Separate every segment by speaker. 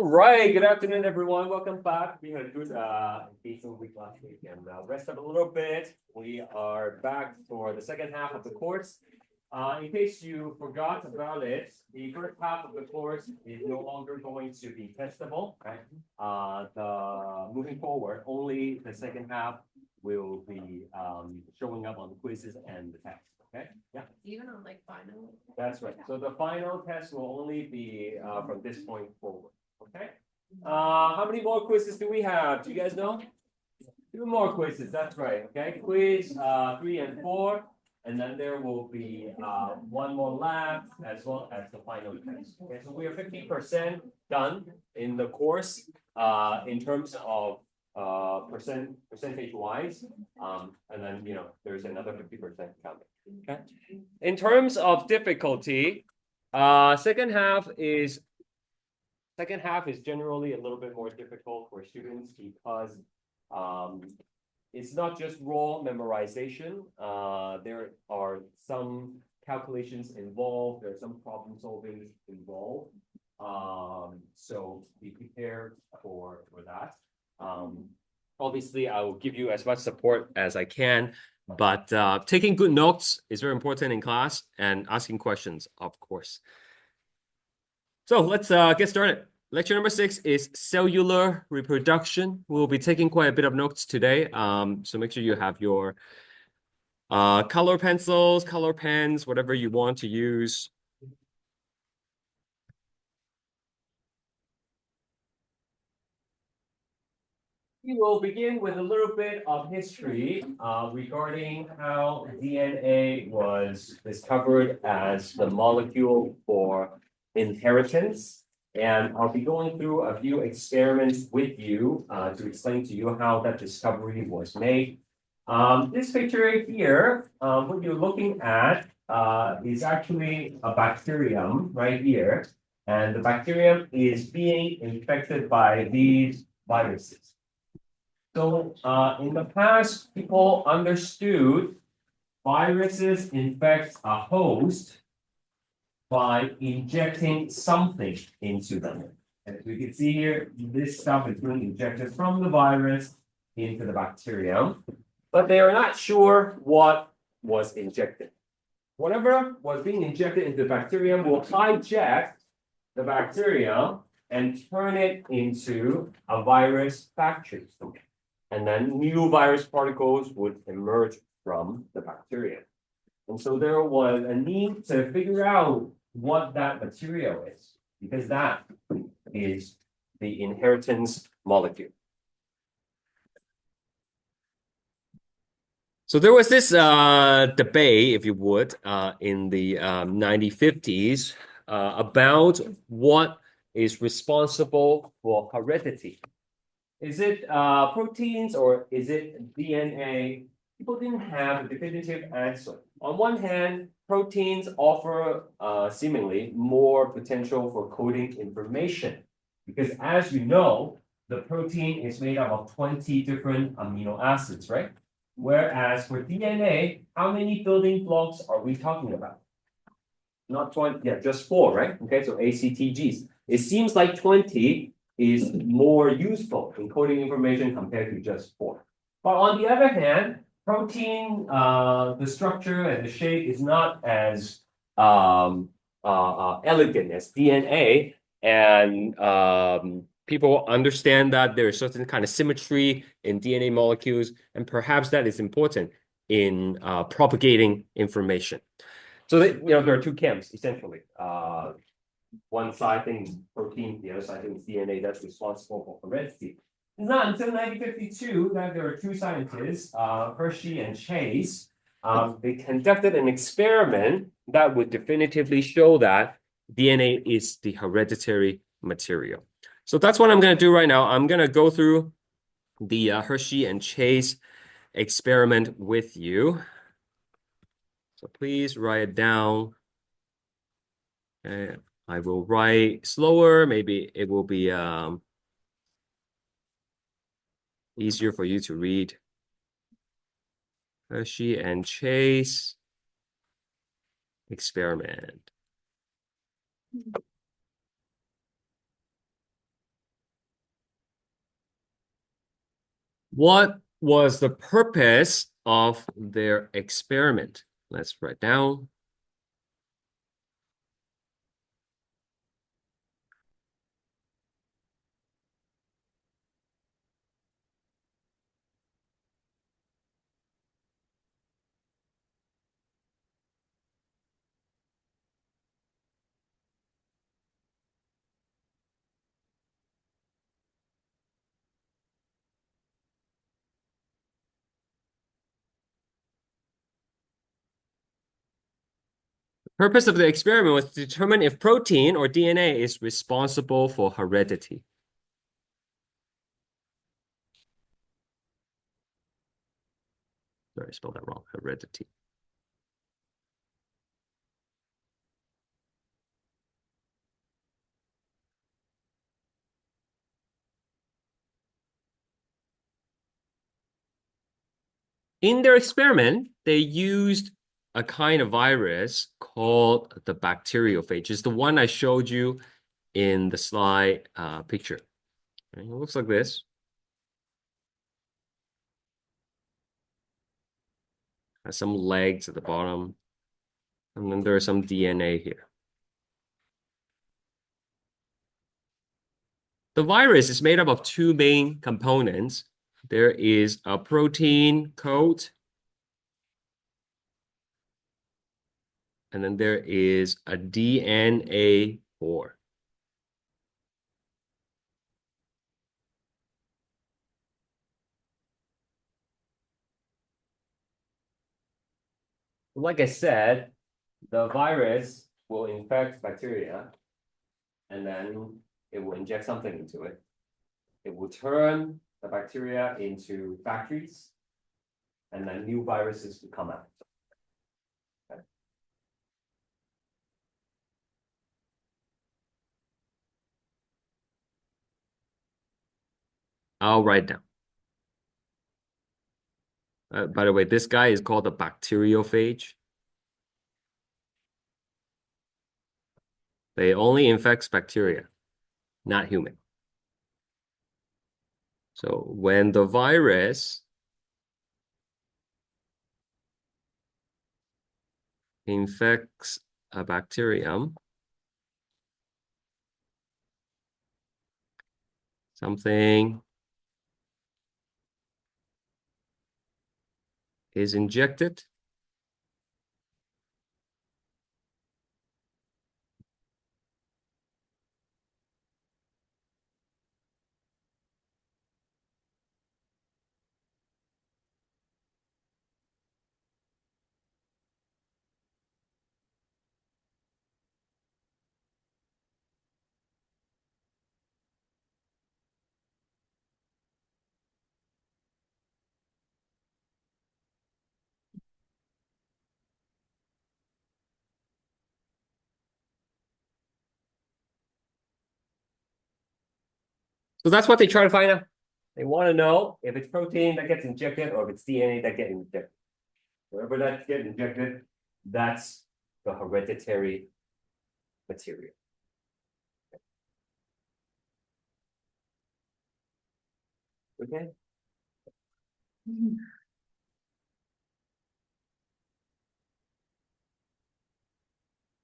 Speaker 1: right, good afternoon, everyone. Welcome back. We had a good decent week last week and rest up a little bit. We are back for the second half of the course. In case you forgot about it, the first half of the course is no longer going to be testable. Right? Moving forward, only the second half will be showing up on the quizzes and the tests. Okay. Yeah.
Speaker 2: Even on like final.
Speaker 1: That's right. So the final test will only be from this point forward. Okay. How many more quizzes do we have? Do you guys know? 2 more quizzes. That's right. Okay. Quiz 3 and 4, and then there will be 1 more lab as well as the final test. Okay. So we are 50% done in the course in terms of percentage wise, and then there's another 50% coming. Okay. In terms of difficulty, second half is generally a little bit more difficult for students because it's not just raw memorization. There are some calculations involved. There's some problem solving involved. So be prepared for that. Obviously, I will give you as much support as I can. But taking good notes is very important in class, and asking questions, of course. So let's get started. Lecture number 6 is cellular reproduction. We'll be taking quite a bit of notes today. So make sure you have your color pencils, color pens, whatever you want to use. We will begin with a little bit of history regarding how DNA was discovered as the molecule for inheritance. And I'll be going through a few experiments with you to explain to you how that discovery was made. This picture here, what you're looking at is actually a bacterium right here. And the bacterium is being infected by these viruses. So in the past, people understood viruses infect a host by injecting something into them. As we can see here, this stuff is being injected from the virus into the bacterium, but they are not sure what was injected. Whatever was being injected into the bacterium will hijack the bacterium and turn it into a virus factory. And then new virus particles would emerge from the bacteria. And so there was a need to figure out what that material is, because that is the inheritance molecule. So there was this debate, if you would, in the 1950s about what is responsible for heredity. Is it proteins or is it DNA? People didn't have a definitive answer. On one hand, proteins offer seemingly more potential for coding information because, as you know, the protein is made up of 20 different amino acids, right? Whereas for DNA, how many building blocks are we talking about? Not 20, yeah, just 4, right? Okay, so ACTGs. It seems like 20 is more useful in coding information compared to just 4. But on the other hand, protein, the structure and the shape is not as elegant as DNA, and people understand that there is certain kind of symmetry in DNA molecules, and perhaps that is important in propagating information. So there are 2 camps essentially. One side thinks protein, the other side thinks DNA that's responsible for heredity. It's not until 1952 that there are 2 scientists, Hershey and Chase. They conducted an experiment that would definitively show that DNA is the hereditary material. So that's what I'm going to do right now. I'm going to go through the Hershey and Chase experiment with you. So please write it down. Okay. I will write slower. Maybe it will be easier for you to read. Hershey and Chase experiment. What was the purpose of their experiment? Let's write down. Purpose of the experiment was to determine if protein or DNA is responsible for heredity. Sorry, I spelled that wrong. Heredity. In their experiment, they used a kind of virus called the bacteriophage. It's the one I showed you in the slide picture. It looks like this. Has some legs at the bottom. And then there's some DNA here. The virus is made up of two main components. There is a protein coat, and then there is a DNA core. Like I said, the virus will infect bacteria, and then it will inject something into it. It will turn the bacteria into factories, and then new viruses will come out. Okay. I'll write down. By the way, this guy is called a bacteriophage. They only infect bacteria, not human. So when the virus infects a bacterium, something is injected. So that's what they try to find out. They want to know if it's protein that gets injected or if it's DNA that gets injected. Wherever that gets injected, that's the hereditary material. Okay.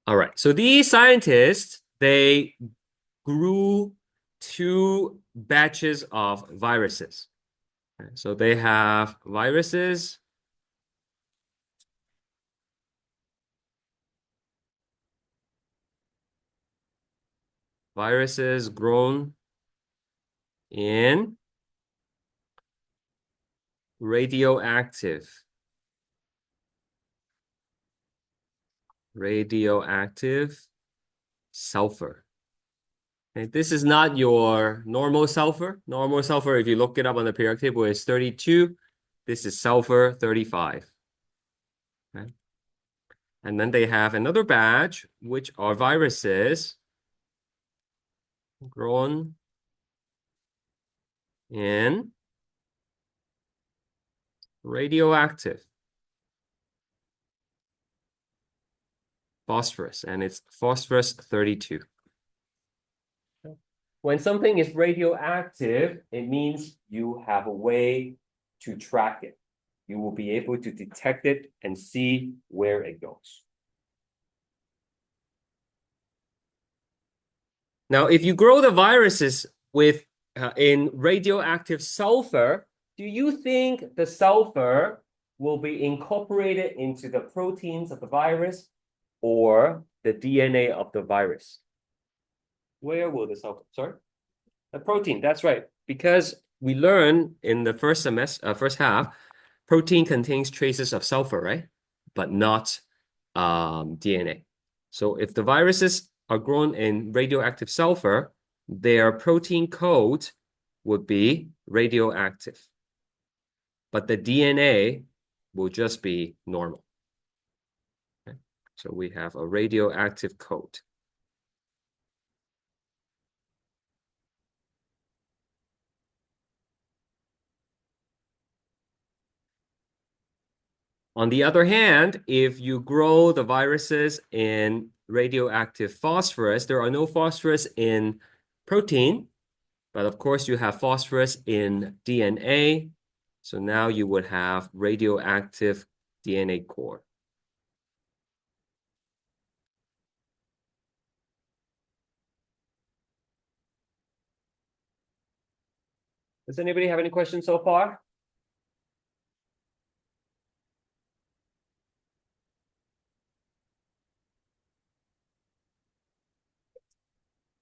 Speaker 1: All right. So these scientists, they grew two batches of viruses. Okay, so they have viruses grown in radioactive sulfur. Okay, this is not your normal sulfur. Normal sulfur, if you look it up on the periodic table, is 32. This is sulfur 35. Okay. And then they have another batch, which are viruses grown in radioactive phosphorus, and it's phosphorus 32. When something is radioactive, it means you have a way to track it. You will be able to detect it and see where it goes. Now, if you grow the viruses with in radioactive sulfur, do you think the sulfur will be incorporated into the proteins of the virus or the DNA of the virus? Where will the sulfur? Sorry, the protein. That's right. Because we learned in the first half, protein contains traces of sulfur, right? But not DNA. So if the viruses are grown in radioactive sulfur, their protein code would be radioactive. But the DNA will just be normal. Okay? So we have a radioactive code. On the other hand, if you grow the viruses in radioactive phosphorus, there are no phosphorus in protein, but of course you have phosphorus in DNA. So now you would have radioactive DNA core. Does anybody have any questions so far?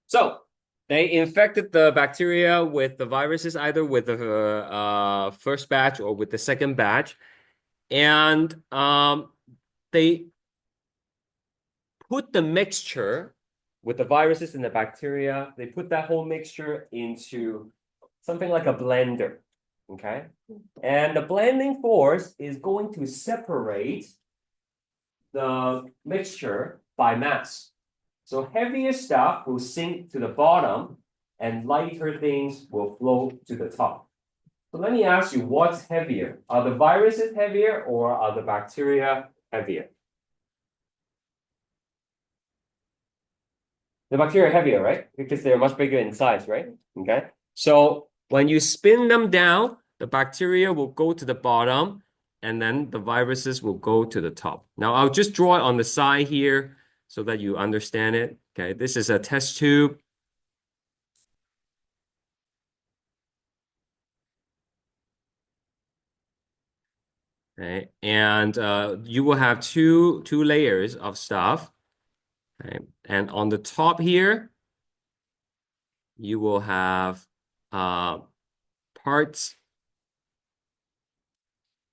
Speaker 1: So they infected the bacteria with the viruses, either with the first batch or with the second batch. And they put the mixture with the viruses and the bacteria, they put that whole mixture into something like a blender, okay? And the blending force is going to separate the mixture by mass. So heavier stuff will sink to the bottom and lighter things will float to the top. So let me ask you, what's heavier? Are the viruses heavier or are the bacteria heavier? The bacteria are heavier, right? Because they're much bigger in size, right? Okay. So when you spin them down, the bacteria will go to the bottom and then the viruses will go to the top. Now I'll just draw it on the side here so that you understand it. Okay, this is a test tube. Okay, and you will have two layers of stuff. Okay, and on the top here, you will have parts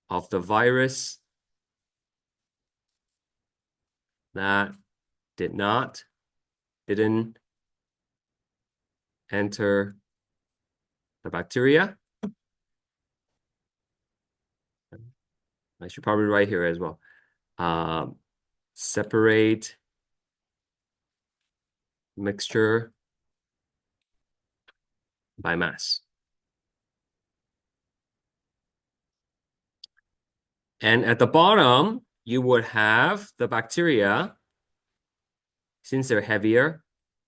Speaker 1: of the virus that didn't enter the bacteria. I should probably write here as well. Separate mixture by mass. And at the bottom, you would have the bacteria, since they're heavier,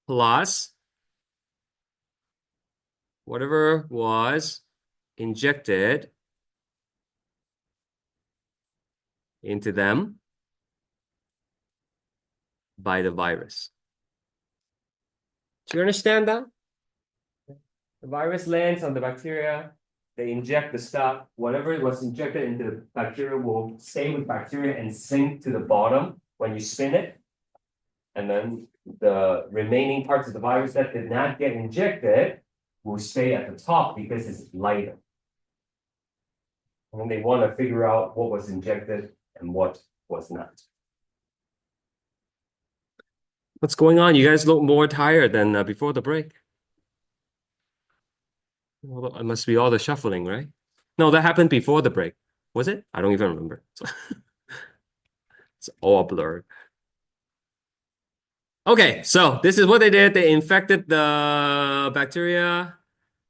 Speaker 1: plus whatever was injected into them by the virus. Do you understand that? The virus lands on the bacteria, they inject the stuff, whatever was injected into the bacteria will stay with bacteria and sink to the bottom when you spin it. And then the remaining parts of the virus that did not get injected will stay at the top because it's lighter. And then they want to figure out what was injected and what was not. What's going on? You guys look more tired than before the break. Well, it must be all the shuffling, right? No, that happened before the break. Was it? I don't even remember. It's all blurred. Okay, so this is what they did. They infected the bacteria.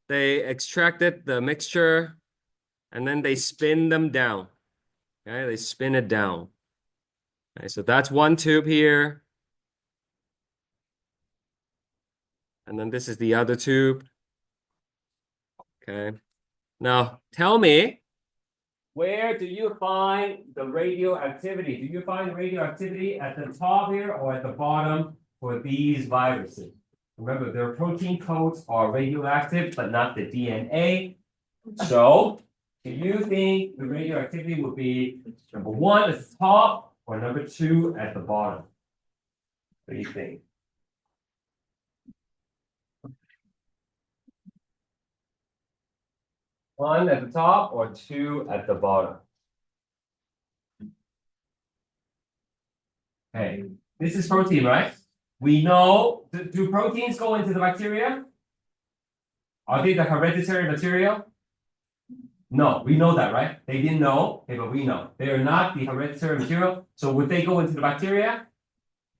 Speaker 1: They extracted the mixture. And then they spin them down. Okay, they spin it down. Okay, so that's one tube here. And then this is the other tube. Okay. Now, tell me, Where do you find the radioactivity? Do you find radioactivity at the top here or at the bottom for these viruses? Remember, their protein codes are radioactive, but not the DNA. So, do you think the radioactivity would be number 1 at the top or number 2 at the bottom? What do you think? 1 at the top or 2 at the bottom? Okay, this is protein, right? We know, do proteins go into the bacteria? Are they the hereditary material? No, we know that, right? They didn't know, okay, but we know. They are not the hereditary material. So would they go into the bacteria?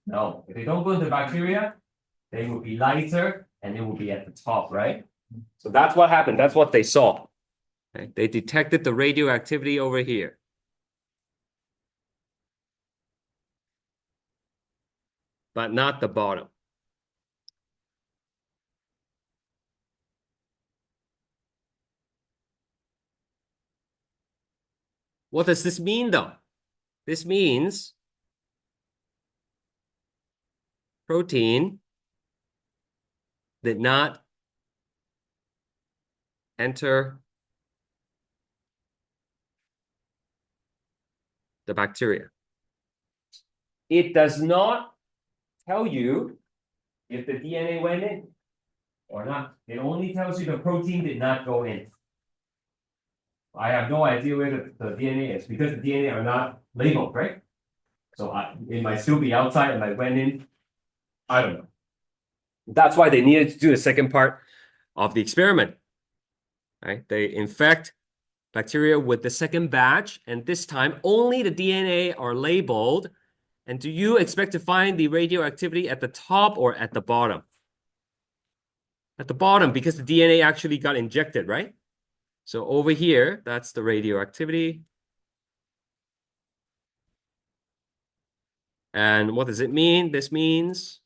Speaker 1: No. If they don't go into the bacteria, they will be lighter and it will be at the top, right? So that's what happened. That's what they saw. Okay? They detected the radioactivity over here. But not the bottom. What does this mean, though? This means protein did not enter the bacteria. It does not tell you if the DNA went in or not. It only tells you the protein did not go in. I have no idea where the DNA is because the DNA are not labeled, right? So it might still be outside, it might went in. I don't know. That's why they needed to do the second part of the experiment. Right? They infect bacteria with the second batch, and this time only the DNA are labeled. And do you expect to find the radioactivity at the top or at the bottom? At the bottom, because the DNA actually got injected, right? So over here, that's the radioactivity. And what does it mean? This means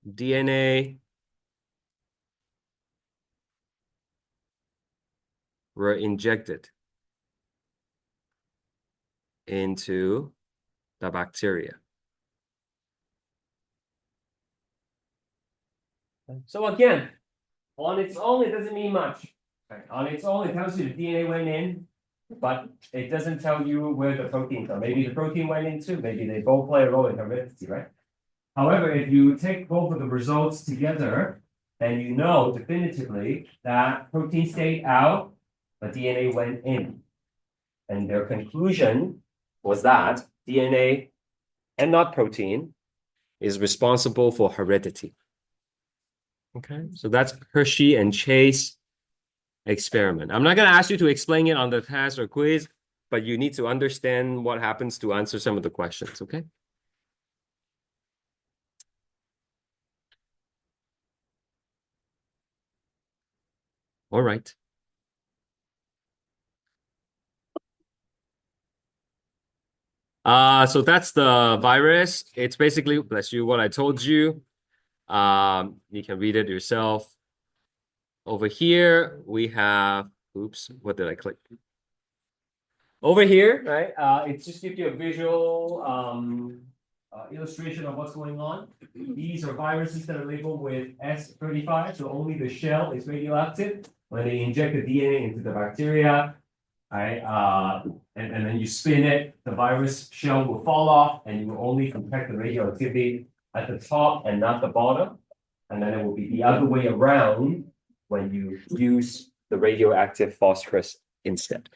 Speaker 1: DNA were injected into the bacteria. So again, on its own, it doesn't mean much. Right? On its own, it tells you the DNA went in, but it doesn't tell you where the proteins are. Maybe the protein went in too. Maybe they both play a role in heredity, right? However, if you take both of the results together, then you know definitively that protein stayed out, but DNA went in. And their conclusion was that DNA and not protein is responsible for heredity. Okay, so that's Hershey and Chase experiment. I'm not going to ask you to explain it on the test or quiz, but you need to understand what happens to answer some of the questions, okay? All right. So that's the virus. It's basically, bless you, what I told you. You can read it yourself. Over here, we have, oops, what did I click? Over here, right? It just gives you a visual illustration of what's going on. These are viruses that are labeled with S35, so only the shell is radioactive. When they inject the DNA into the bacteria, right? And then you spin it, the virus shell will fall off, and you will only detect the radioactivity at the top and not the bottom. And then it will be the other way around when you use the radioactive phosphorus instead.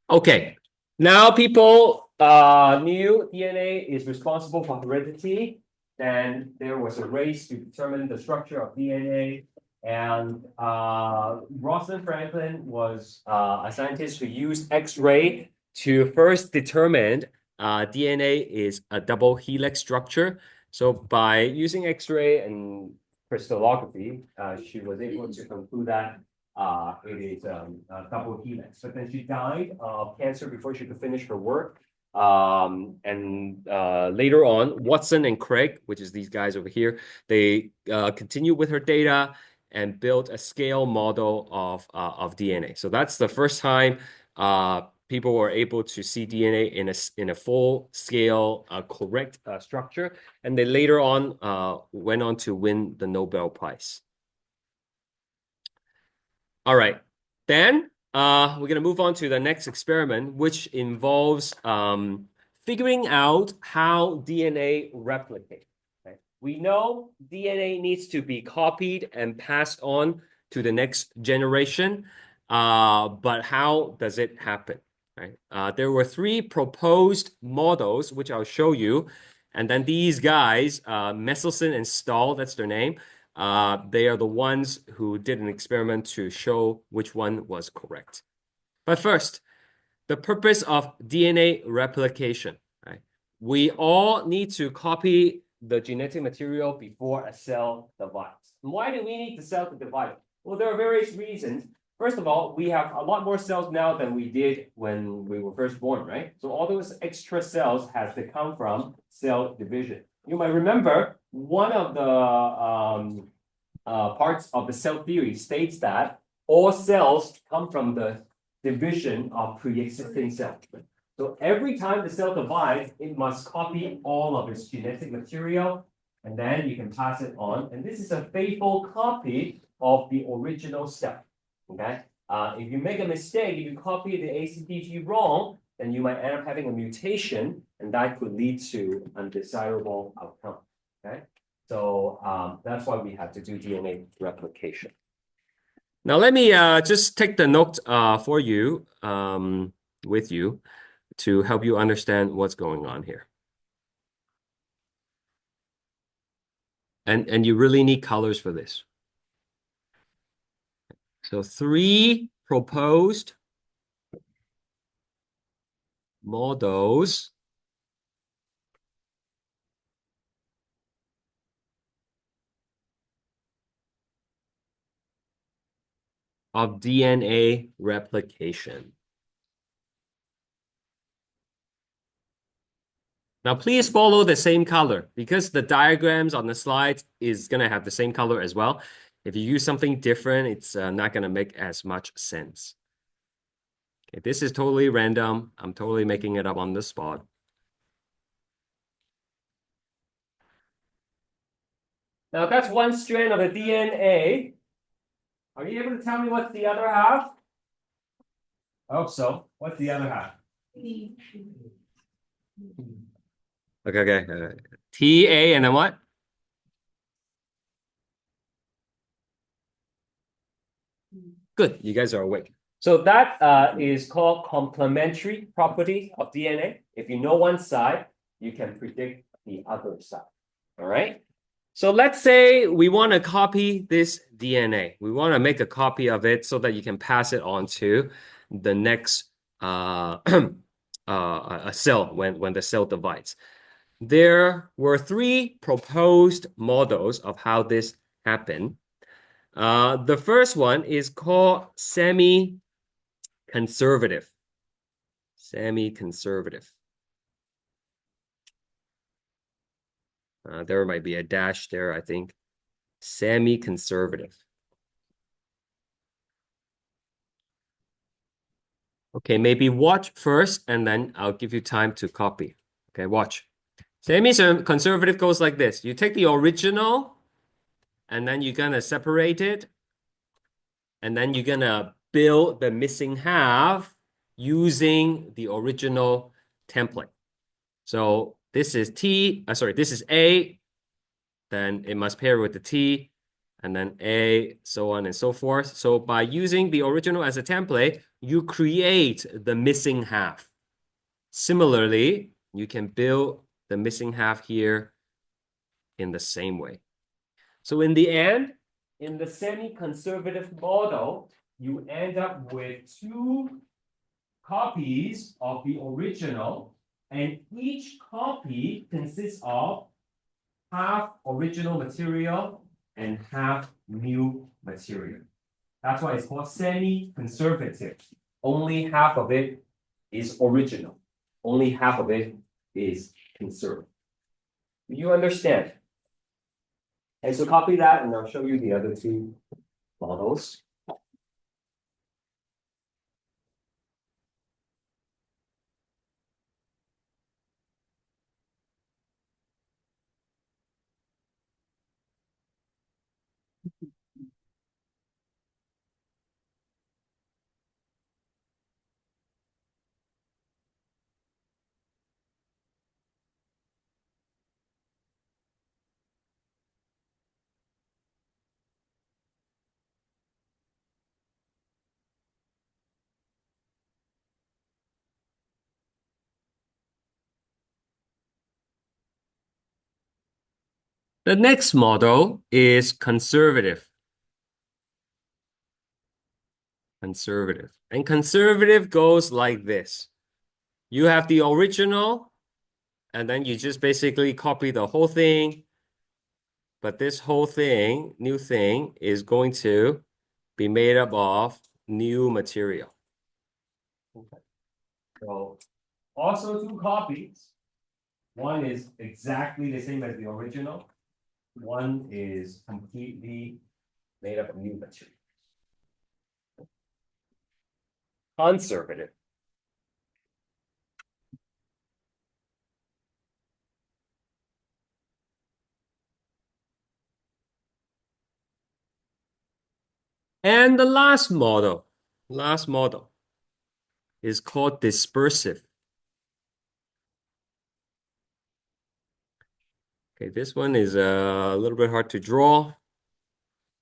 Speaker 1: Okay, now people knew DNA is responsible for heredity, and there was a race to determine the structure of DNA. And Rosalind Franklin was a scientist who used X-ray to first determine DNA is a double helix structure. So by using X-ray and crystallography, she was able to conclude that it is a double helix. But then she died of cancer before she could finish her work. And later on, Watson and Craig, which is these guys over here, they continue with her data. and build a scale model of DNA. So that's the first time people were able to see DNA in a full scale correct structure, and they later on went on to win the Nobel Prize. All right, then we're gonna move on to the next experiment, which involves figuring out how DNA replicates. Okay? We know DNA needs to be copied and passed on to the next generation, but how does it happen? Right? There were three proposed models, which I'll show you, and then these guys, Messelson and Stahl, that's their name. They are the ones who did an experiment to show which one was correct. But first, the purpose of DNA replication, right? We all need to copy the genetic material before a cell divides. Why do we need the cell to divide? Well, there are various reasons. First of all, we have a lot more cells now than we did when we were first born, right? So all those extra cells has to come from cell division. You might remember one of the parts of the cell theory states that all cells come from the division of pre-existing cells. So every time the cell divides, it must copy all of its genetic material, and then you can pass it on. And this is a faithful copy of the original cell. Okay. If you make a mistake, if you copy the ACTG wrong, then you might end up having a mutation, and that could lead to undesirable outcome. Okay. So that's why we have to do DNA replication. Now let me just take the note for you with you to help you understand what's going on here. And you really need colors for this. So three proposed models of DNA replication. Now, please follow the same color because the diagrams on the slides is going to have the same color as well. If you use something different, it's not going to make as much sense. Okay, this is totally random. I'm totally making it up on the spot. Now, that's one strand of the DNA. Are you able to tell me what's the other half? I hope so. What's the other half? Okay. T, A, and then what? Good. You guys are awake. So that is called complementary property of DNA. If you know one side, you can predict the other side. All right. So let's say we want to copy this DNA. We want to make a copy of it so that you can pass it on to the next a cell when the cell divides. There were three proposed models of how this happened. The first one is called semi-conservative. Semi-conservative. There might be a dash there, I think. Semi-conservative. Okay, maybe watch first, and then I'll give you time to copy. Okay, watch. Semi-conservative goes like this. You take the original, and then you're going to separate it, and then you're going to build the missing half using the original template. So this is this is A, then it must pair with the T, and then A, so on and so forth. So by using the original as a template, you create the missing half. Similarly, you can build the missing half here in the same way. So in the end, in the semi-conservative model, you end up with two copies of the original, and each copy consists of half original material and half new material. That's why it's called semi-conservative. Only half of it is original. Only half of it is conserved. Do you understand? And so copy that and I'll show you the other two models. The next model is conservative. Conservative. And conservative goes like this. You have the original, and then you just basically copy the whole thing. But this whole thing, new thing, is going to be made up of new material. Okay. So also two copies. One is exactly the same as the original. One is completely made up of new material. Conservative. And the last model is called dispersive. Okay, this one is a little bit hard to draw,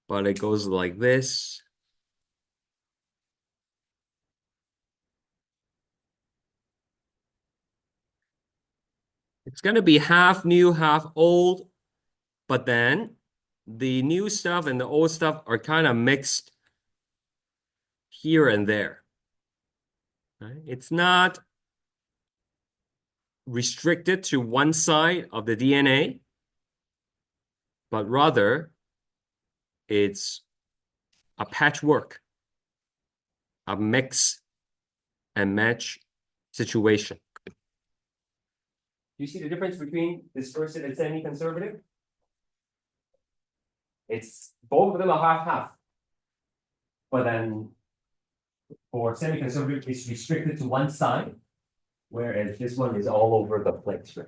Speaker 1: but it goes like this. It's going to be half new, half old, but then the new stuff and the old stuff are kind of mixed here and there. Right? It's not restricted to one side of the DNA, but rather it's a patchwork, a mix and match situation. You see the difference between dispersive and semi-conservative? It's both of them are half-half. But then for semi-conservative, it's restricted to one side, whereas this one is all over the place, right?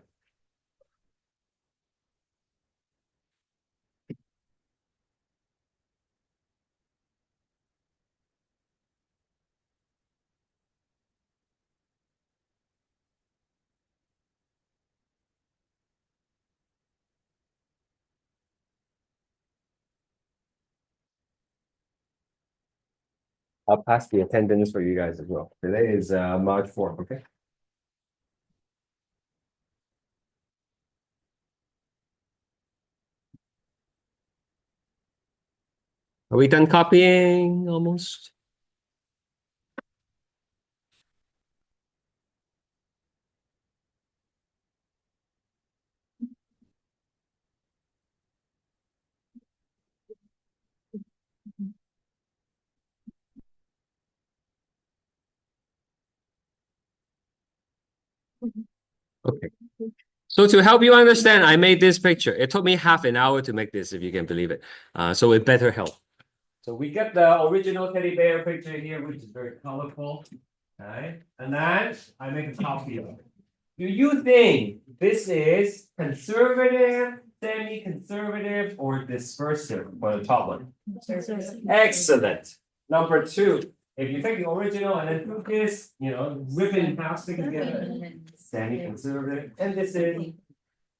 Speaker 1: I'll pass the attendance for you guys as well. Today is March 4th, okay? Are we done copying almost? Okay. So to help you understand, I made this picture. It took me half an hour to make this, if you can believe it. So it better help. So we get the original teddy bear picture here, which is very colorful. Okay. And then I make a copy of it. Do you think this is conservative, semi-conservative, or dispersive for the top one? Excellent. Number two, if you take the original and then put this, rip it in half, stick it together, semi-conservative, and this is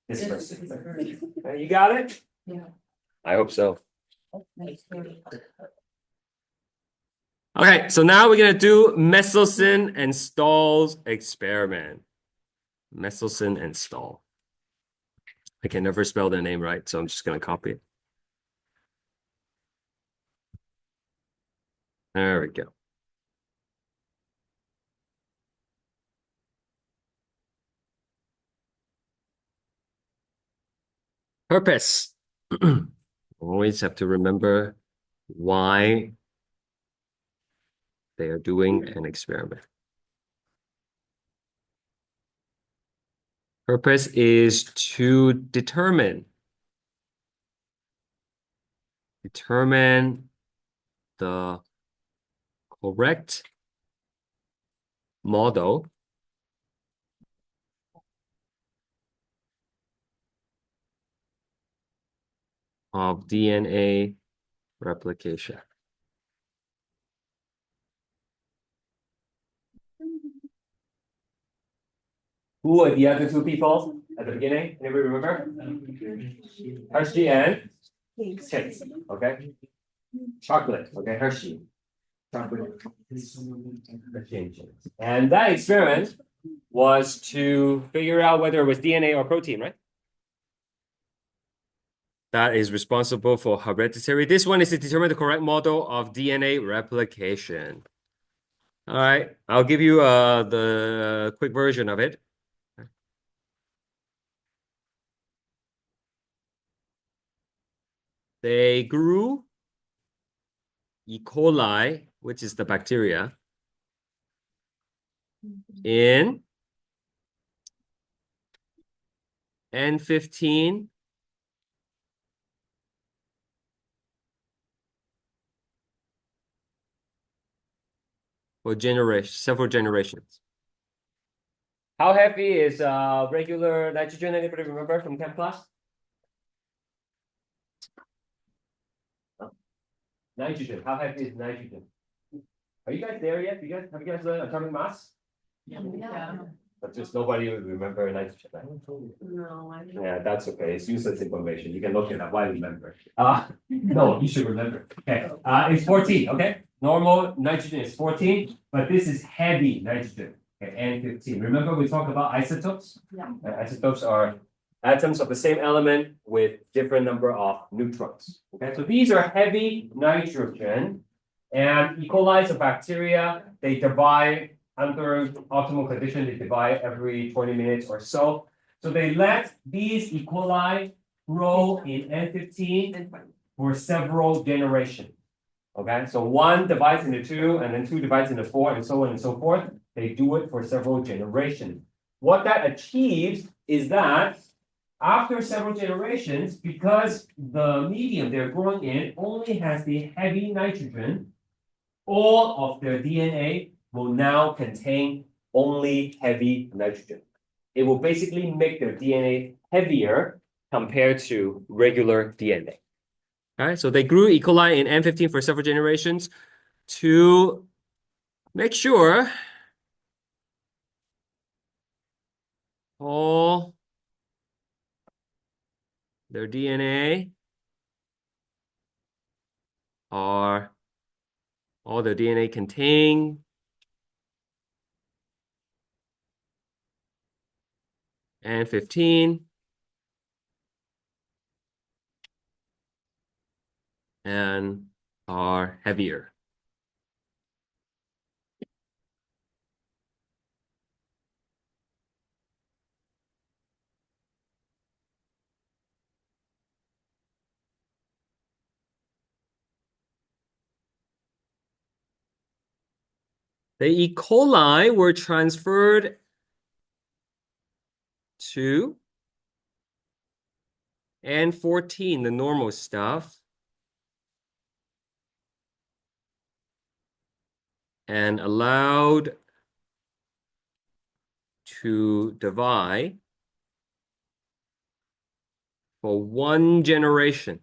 Speaker 1: dispersive. You got it?
Speaker 2: Yeah.
Speaker 1: I hope so. Okay, so now we're gonna do Messelson and Stahl's experiment. Messelson and Stahl. I can never spell their name right, so I'm just gonna copy it. There we go. Purpose. Always have to remember why they are doing an experiment. Purpose is to determine Determine the correct model of DNA replication. Who are the other two people at the beginning? Anybody remember? Hershey and Chase. Okay. Chocolate. Okay. Hershey. Chocolate. And that experiment was to figure out whether it was DNA or protein, right? That is responsible for hereditary. This one is to determine the correct model of DNA replication. All right, I'll give you the quick version of it. They grew E. coli, which is the bacteria, in N15 for several generations. How heavy is regular nitrogen? Anybody remember from chem class? Nitrogen. How heavy is nitrogen? Are you guys there yet? Have you guys learned atomic mass?
Speaker 2: Yeah.
Speaker 1: But just nobody would remember nitrogen.
Speaker 2: No, I don't.
Speaker 1: Yeah, that's okay. It's useless information. You can look it up. Why remember? No, you should remember. Okay. It's 14. Okay. Normal nitrogen is 14, but this is heavy nitrogen. Okay, N15. Remember we talked about isotopes?
Speaker 2: Yeah.
Speaker 1: Isotopes are atoms of the same element with different number of neutrons. Okay, so these are heavy nitrogen, and E. coli is a bacteria. They divide under optimal condition. They divide every 20 minutes or so. So they let these E. coli grow in N15 for several generations. Okay, so one divides into two, and then two divides into four, and so on and so forth. They do it for several generations. What that achieves is that after several generations, because the medium they're growing in only has the heavy nitrogen, all of their DNA will now contain only heavy nitrogen. It will basically make their DNA heavier compared to regular DNA. All right, so they grew E. coli in N15 for several generations to make sure all their DNA are all their DNA contain N15 and are heavier. The E. coli were transferred to N14, the normal stuff, and allowed to divide for one generation.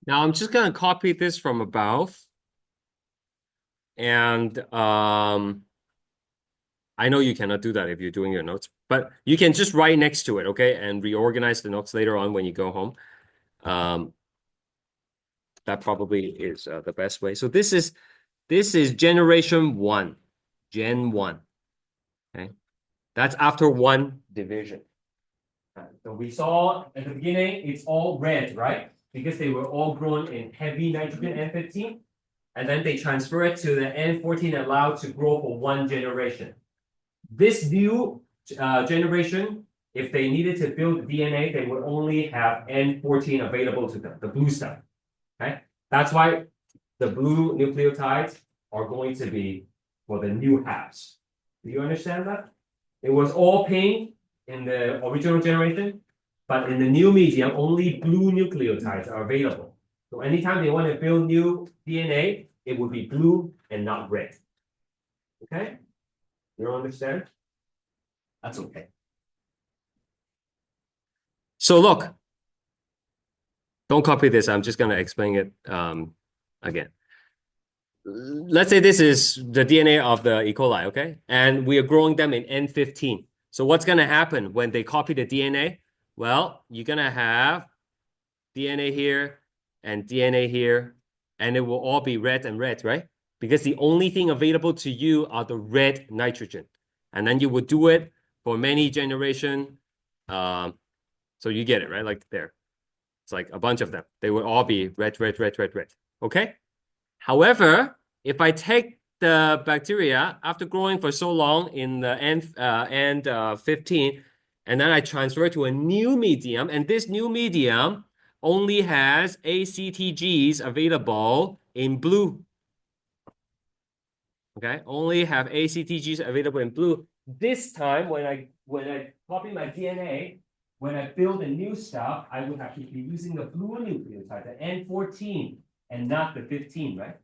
Speaker 1: Now I'm just gonna copy this from above. And I know you cannot do that if you're doing your notes, but you can just write next to it, okay? And reorganize the notes later on when you go home. That probably is the best way. So this is generation 1, Gen 1. Okay. That's after 1 division. So we saw at the beginning, it's all red, right? Because they were all grown in heavy nitrogen N15. And then they transfer it to the N14 allowed to grow for 1 generation. This new generation, if they needed to build DNA, they would only have N14 available to them, the blue stuff. Okay, that's why the blue nucleotides are going to be for the new halves. Do you understand that? It was all pink in the original generation, but in the new medium, only blue nucleotides are available. So anytime they want to build new DNA, it would be blue and not red. Okay? You don't understand? That's okay. So look, don't copy this. I'm just going to explain it again. Let's say this is the DNA of the E. coli, okay? And we are growing them in N15. So what's going to happen when they copy the DNA? Well, you're going to have DNA here and DNA here, and it will all be red and red, right? Because the only thing available to you are the red nitrogen. And then you would do it for many generations. So you get it, right? Like there. It's like a bunch of them. They will all be red, red, red, red, red. Okay? However, if I take the bacteria after growing for so long in the end 15, and then I transfer it to a new medium, and this new medium only has ACTGs available in blue. Okay, only have ACTGs available in blue. This time, when I copy my DNA, when I build the new stuff, I would have to be using the blue nucleotide, the N14, and not the 15, right?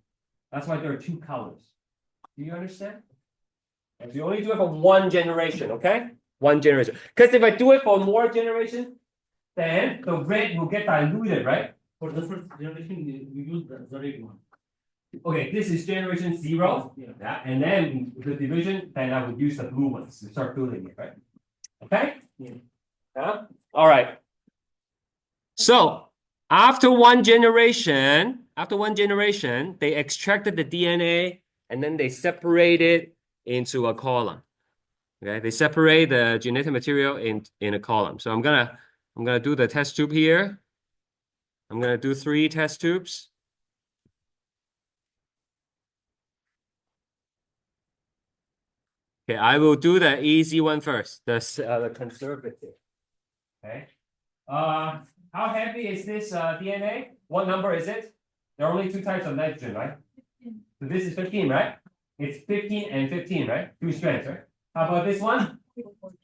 Speaker 1: That's why there are 2 colors. Do you understand? If you only do it for 1 generation, okay? 1 generation. Because if I do it for more generations, then the red will get diluted, right?
Speaker 3: For the first generation, you use the red one.
Speaker 1: Okay, this is generation 0.
Speaker 3: Yeah.
Speaker 1: And then the division, then I would use the blue ones to start building it, right? Okay?
Speaker 3: Yeah.
Speaker 1: All right. So after one generation, they extracted the DNA and then they separate it into a column. Okay, they separate the genetic material in a column. So I'm gonna do the test tube here. I'm gonna do 3 test tubes. Okay, I will do the easy one first, the conservative. Okay. How heavy is this DNA? What number is it? There are only 2 types of nitrogen, right? So this is 15, right? It's 15 and 15, right? 2 strands, right? How about this one?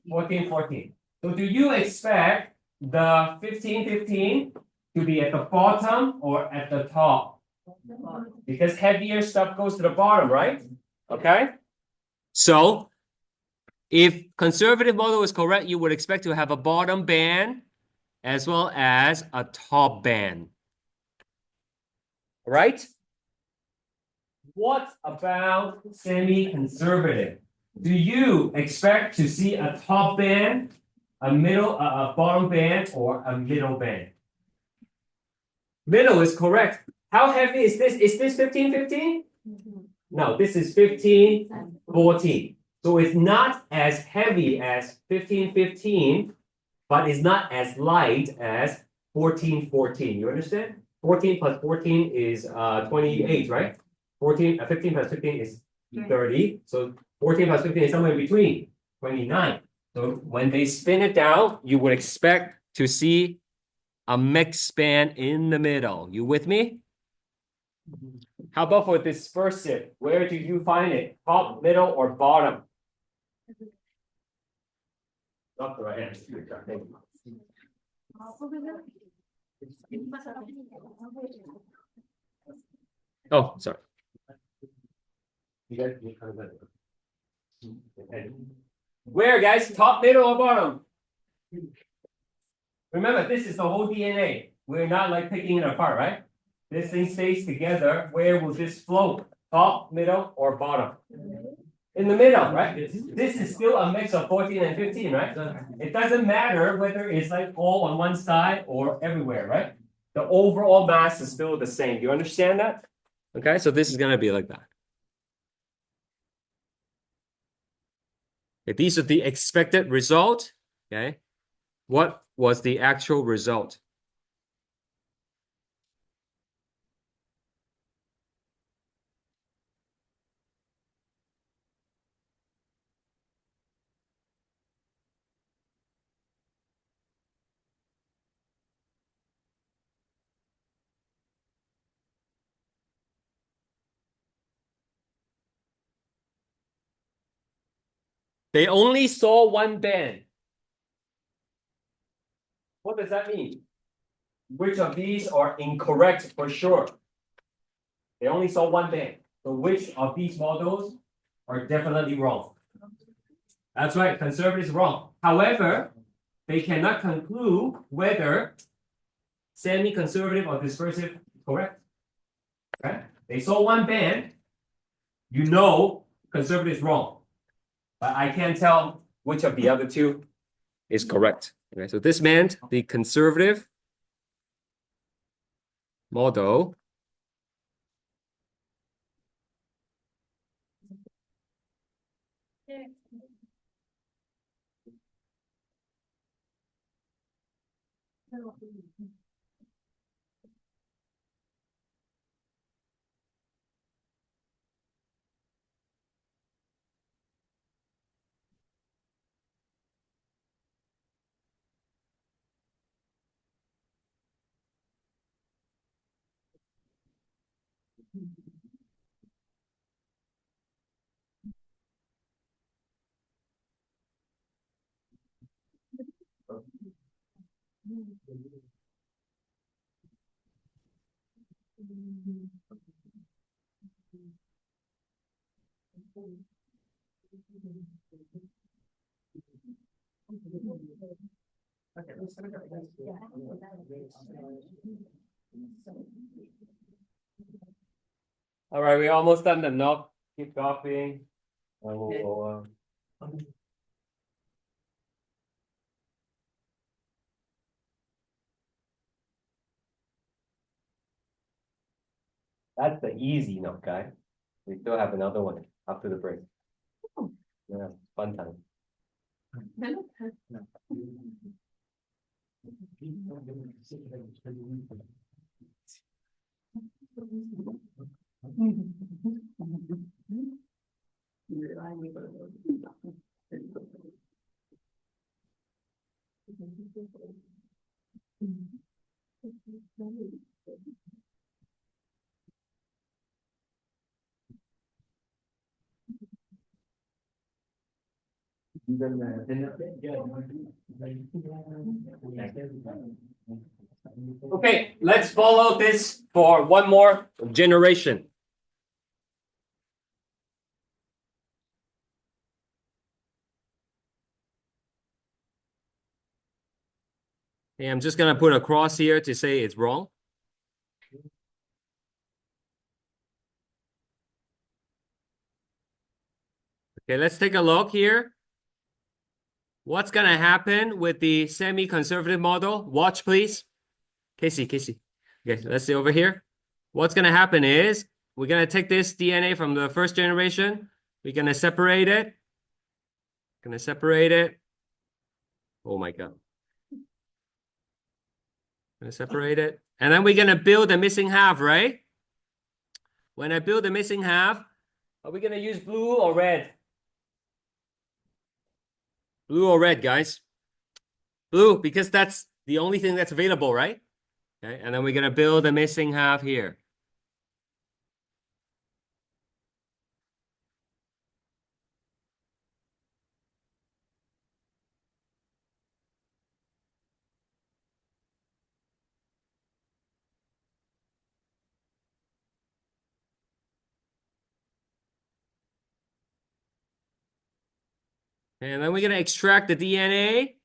Speaker 1: 14, 14. So do you expect the 15, 15 to be at the bottom or at the top? Because heavier stuff goes to the bottom, right? Okay. So if conservative model is correct, you would expect to have a bottom band as well as a top band. Right? What about semi-conservative? Do you expect to see a top band, a bottom band, or a middle band? Middle is correct. How heavy is this? Is this 15, 15? No, this is 15, 14. So it's not as heavy as 15, 15, but it's not as light as 14, 14. You understand? 14 plus 14 is 28, right? 15 plus 15 is 30. So 14 plus 15 is somewhere in between, 29. So when they spin it down, you would expect to see a mixed band in the middle. You with me? How about for dispersive? Where do you find it? Top, middle, or bottom? Not the right answer. Oh, sorry. You guys, where, guys? Top, middle, or bottom? Remember, this is the whole DNA. We're not like picking it apart, right? this thing stays together, where will this float? Top, middle, or bottom? In the middle, right? This is still a mix of 14 and 15, right? It doesn't matter whether it's like all on one side or everywhere, right? The overall mass is still the same. Do you understand that? Okay, so this is gonna be like that. Okay, these are the expected result. Okay, what was the actual result? They only saw one band. What does that mean? Which of these are incorrect for sure? They only saw one band. So which of these models are definitely wrong? That's right, conservative is wrong. However, they cannot conclude whether semi-conservative or dispersive is correct. Okay? They saw one band. You know conservative is wrong. But I can't tell which of the other two is correct. Okay, so this meant the conservative model All right, we're almost done the knock. Keep copying. And we'll go on. That's the easy knock, guy. We still have another one after the break. Yeah, fun time. Okay, let's follow this for one more generation. Okay, I'm just gonna put a cross here to say it's wrong. Okay, let's take a look here. What's gonna happen with the semi-conservative model? Watch, please. Casey. Okay, let's see over here. What's gonna happen is we're gonna take this DNA from the first generation. We're gonna separate it. Oh my God. Gonna separate it. And then we're gonna build the missing half, right? When I build the missing half, are we gonna use blue or red? Blue or red, guys? Blue, because that's the only thing that's available, right? Okay, and then we're gonna build the missing half here. And then we're gonna extract the DNA.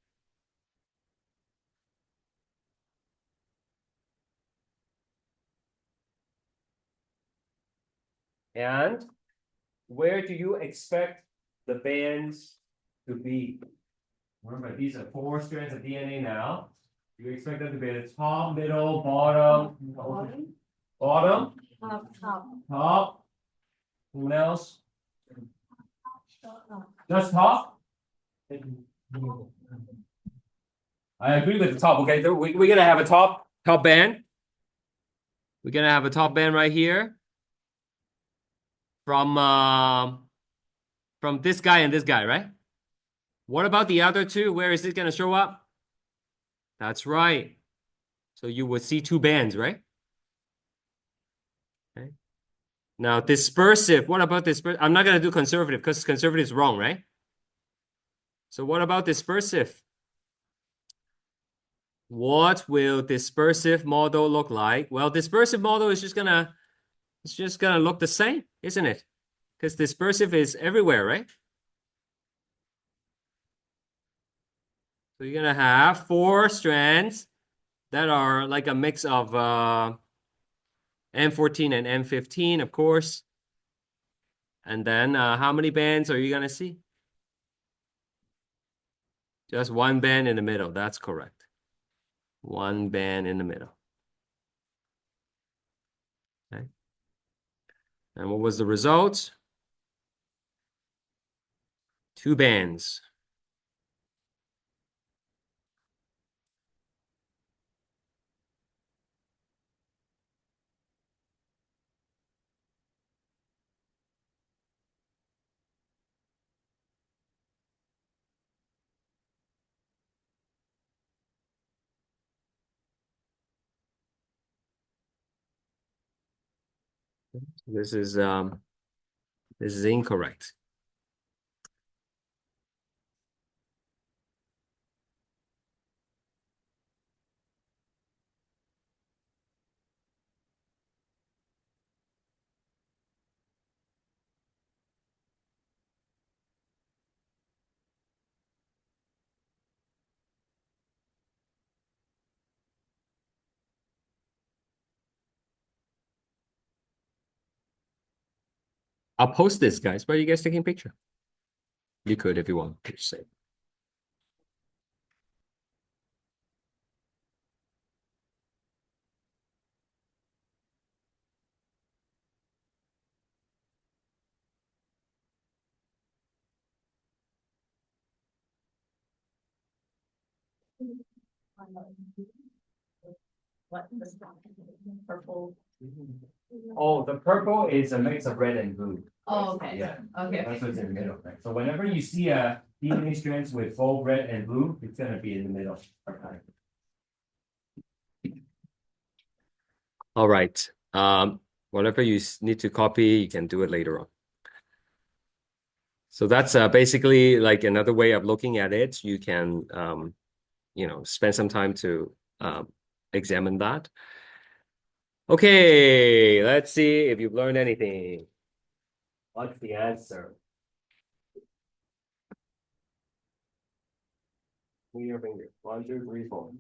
Speaker 1: And where do you expect the bands to be? Remember, these are 4 strands of DNA now. You expect them to be at the top, middle, bottom, bottom, top. Who else? Just top? I agree with the top. Okay, we're gonna have a top band. We're gonna have a top band right here from this guy and this guy, right? What about the other two? Where is it gonna show up? That's right. So you would see 2 bands, right? Okay. Now dispersive. What about dispersive? I'm not gonna do conservative because conservative is wrong, right? So what about dispersive? What will dispersive model look like? Well, dispersive model is just gonna look the same, isn't it? Because dispersive is everywhere, right? So you're gonna have 4 strands that are like a mix of M14 and M15, of course. And then how many bands are you gonna see? Just 1 band in the middle. That's correct. 1 band in the middle. Okay. And what was the result? 2 bands. This is incorrect. I'll post this, guys. Why are you guys taking a picture? You could if you want to say.
Speaker 2: What was that? Purple.
Speaker 1: Oh, the purple is a mix of red and blue.
Speaker 2: Oh, okay.
Speaker 1: Yeah,
Speaker 2: Okay.
Speaker 1: that's what's in the middle, right? So whenever you see a DNA strands with both red and blue, it's gonna be in the middle. Okay. All right. Whatever you need to copy, you can do it later on. So that's basically like another way of looking at it. You can spend some time to examine that. Okay, let's see if you've learned anything. What's the answer? Move your finger. 1, 2, 3, 4.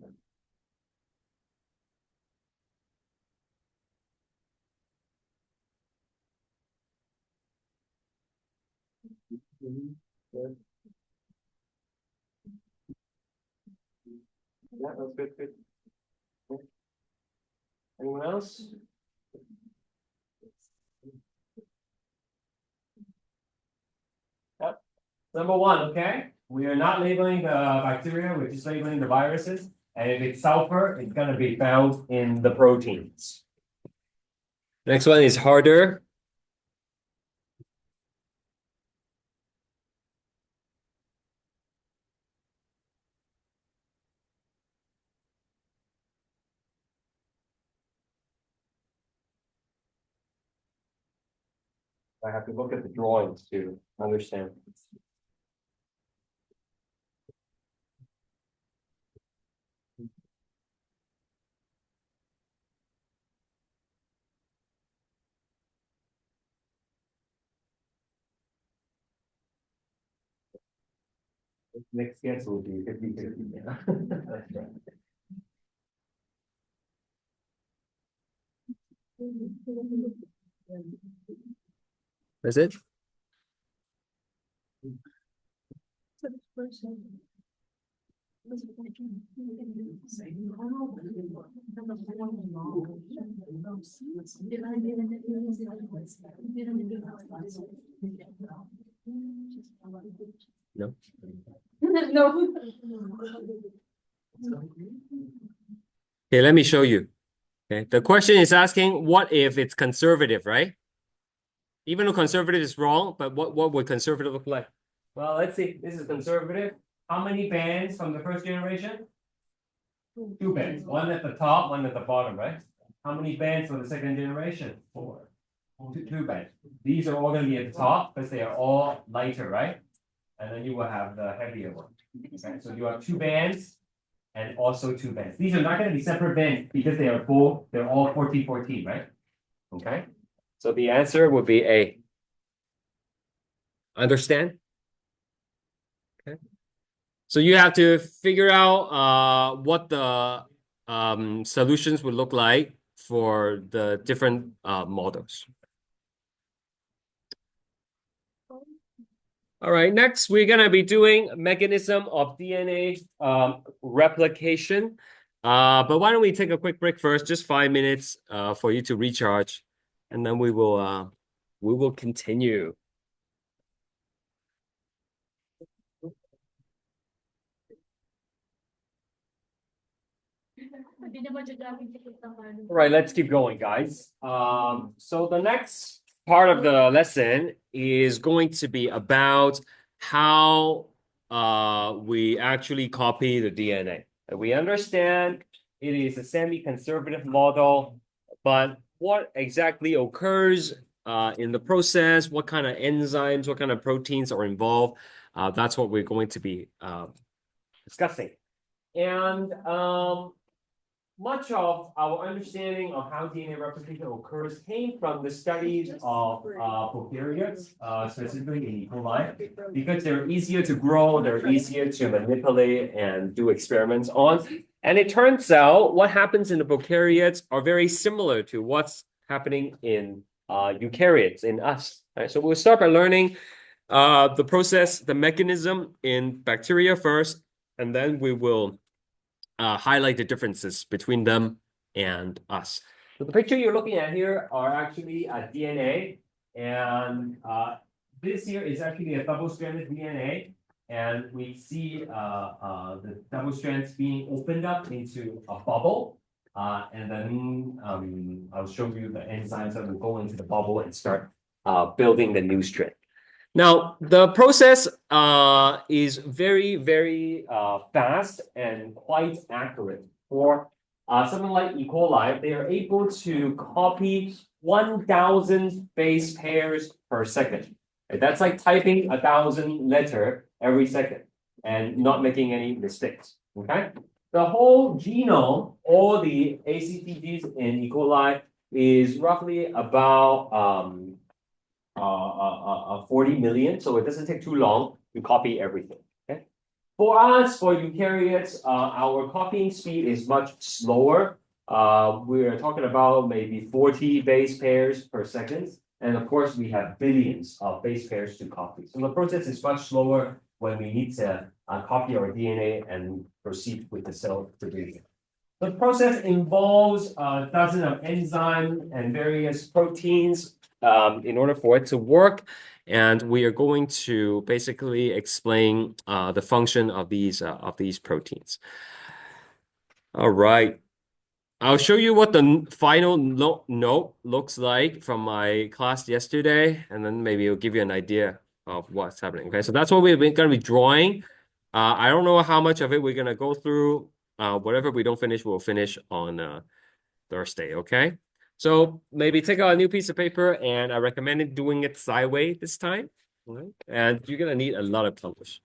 Speaker 1: Good. Yeah, that's good, good. Anyone else? Yep. Number 1, okay? We are not labeling the bacteria, we're just labeling the viruses. And if it's sulfur, it's gonna be found in the proteins. Next one is harder. I have to look at the drawings to understand. Next guess will be 50-50. Yeah. That's right. Is it? No.
Speaker 2: No.
Speaker 1: Okay, let me show you. Okay, the question is asking what if it's conservative, right? Even though conservative is wrong, but what would conservative look like? Well, let's see. This is conservative. How many bands from the first generation? Two bands. One at the top, one at the bottom, right? How many bands for the second generation? Four. Two bands. These are all going to be at the top because they are all lighter, right? And then you will have the heavier one. Okay, so you have two bands and also two bands. These are not going to be separate bands because they are both, they're all 14, right? Okay. So the answer would be A. Understand? Okay. So you have to figure out what the solutions would look like for the different models. All right, next we're gonna be doing mechanism of DNA replication. But why don't we take a quick break first, just 5 minutes for you to recharge, and then we will continue. All right, let's keep going, guys. So the next part of the lesson is going to be about how we actually copy the DNA. And we understand it is a semi-conservative model, but what exactly occurs in the process, what kind of enzymes, what kind of proteins are involved, that's what we're going to be discussing. And much of our understanding of how DNA replication occurs came from the studies of prokaryotes, specifically in E. coli, because they're easier to grow, they're easier to manipulate and do experiments on. And it turns out what happens in the prokaryotes are very similar to what's happening in eukaryotes, in us. Right? So we'll start by learning the process, the mechanism in bacteria first, and then we will highlight the differences between them and us. So the picture you're looking at here are actually DNA, and this here is actually a double-stranded DNA, and we see the double strands being opened up into a bubble, and then I'll show you the enzymes that will go into the bubble and start building the new strand. Now, the process is very, very fast and quite accurate. For something like E. coli, they are able to copy 1,000 base pairs per second. And that's like typing 1,000 letters every second and not making any mistakes. Okay? The whole genome, all the ACTGs in E. coli, is roughly about 40 million, so it doesn't take too long to copy everything. Okay. For us, for eukaryotes, our copying speed is much slower. We're talking about maybe 40 base pairs per second. And of course, we have billions of base pairs to copy. So the process is much slower when we need to copy our DNA and proceed with the cell division. The process involves dozens of enzymes and various proteins in order for it to work. And we are going to basically explain the function of these proteins. All right. I'll show you what the final note looks like from my class yesterday, and then maybe it'll give you an idea of what's happening. Okay, so that's what we're going to be drawing. I don't know how much of it we're going to go through. Whatever we don't finish, we'll finish on Thursday, okay? So maybe take out a new piece of paper, and I recommend doing it sideways this time. Okay? And you're going to need a lot of colors.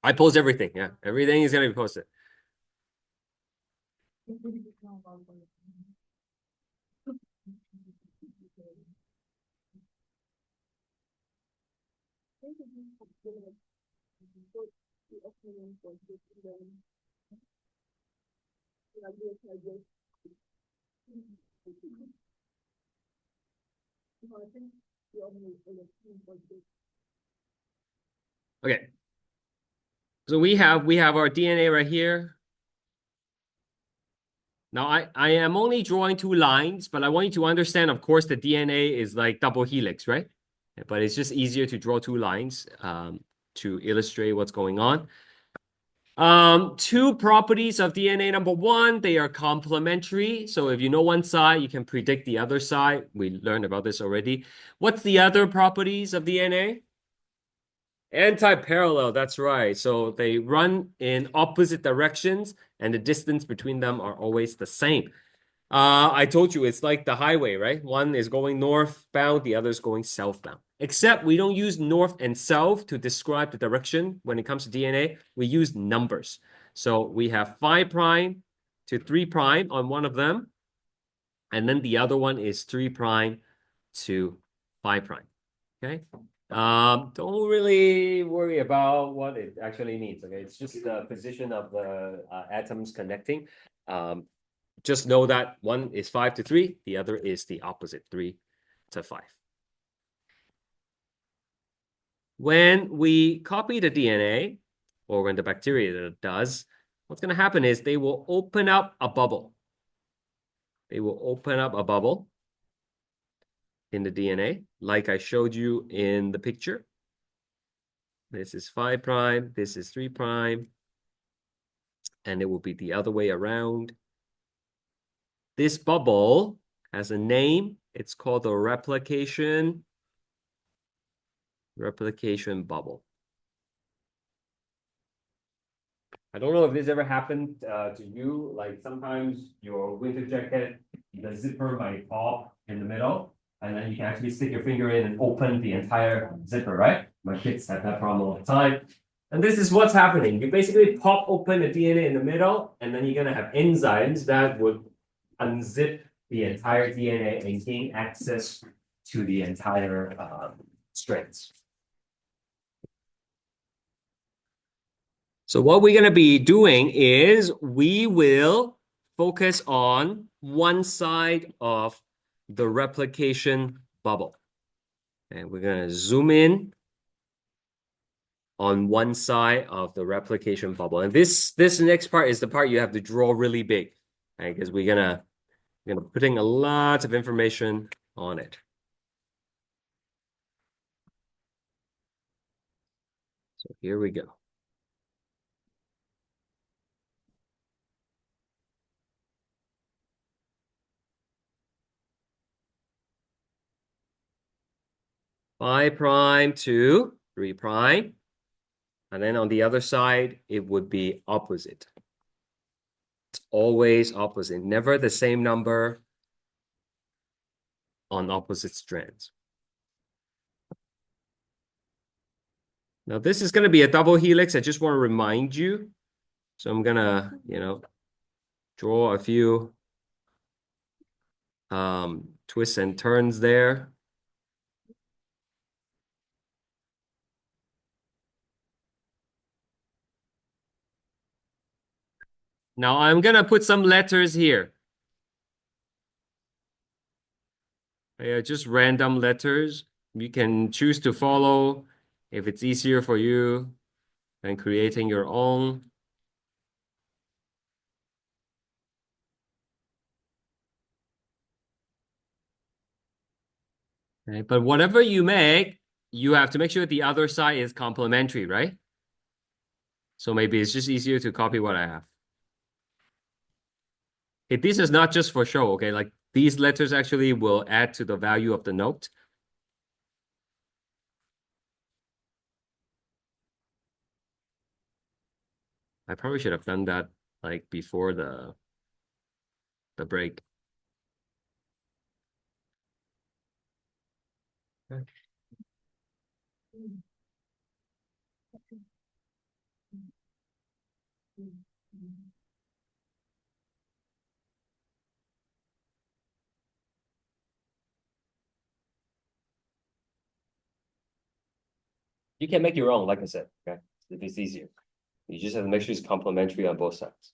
Speaker 1: I post everything, yeah. Everything is going to be posted.
Speaker 4: Okay. So we have our DNA right here. Now I am only drawing two lines, but I want you to understand, of course, the DNA is like double helix, right? But it's just easier to draw two lines to illustrate what's going on. Two properties of DNA. Number one, they are complementary. So if you know one side, you can predict the other side. We learned about this already. What's the other properties of DNA? Anti-parallel, that's right. So they run in opposite directions and the distance between them are always the same. I told you it's like the highway, right? One is going northbound, the other is going southbound. Except we don't use north and south to describe the direction when it comes to DNA. We use numbers. So we have 5' to 3' on one of them. And then the other one is 3' to 5'. Okay. Don't really worry about what it actually means. Okay, it's just the position of the atoms connecting. Just know that one is 5 to 3, the other is the opposite, 3 to 5. When we copy the DNA, or when the bacteria does, what's going to happen is they will open up a bubble. They will open up a bubble in the DNA, like I showed you in the picture. This is 5', this is 3', and it will be the other way around. This bubble has a name. It's called the replication bubble. I don't know if this ever happened to you. Like sometimes your winter jacket, the zipper might pop in the middle, and then you can actually stick your finger in and open the entire zipper, right? My kids have that problem all the time. And this is what's happening. You basically pop open the DNA in the middle, and then you're going to have enzymes that would unzip the entire DNA and gain access to the entire strands. So what we're going to be doing is we will focus on one side of the replication bubble. And we're going to zoom in on one side of the replication bubble. And this next part is the part you have to draw really big, right? Because we're gonna putting a lot of information on it. So here we go. Five prime to 3'. And then on the other side, it would be opposite. It's always opposite, never the same number on opposite strands. Now this is going to be a double helix. I just want to remind you. So I'm going to, draw a few twists and turns there. Now I'm going to put some letters here. Yeah, just random letters. You can choose to follow if it's easier for you than creating your own. Okay, but whatever you make, you have to make sure the other side is complementary, right? So maybe it's just easier to copy what I have. This is not just for show, okay? Like these letters actually will add to the value of the note. I probably should have done that like before the break. Okay. You can make your own, like I said, okay? If it's easier. You just have to make sure it's complementary on both sides.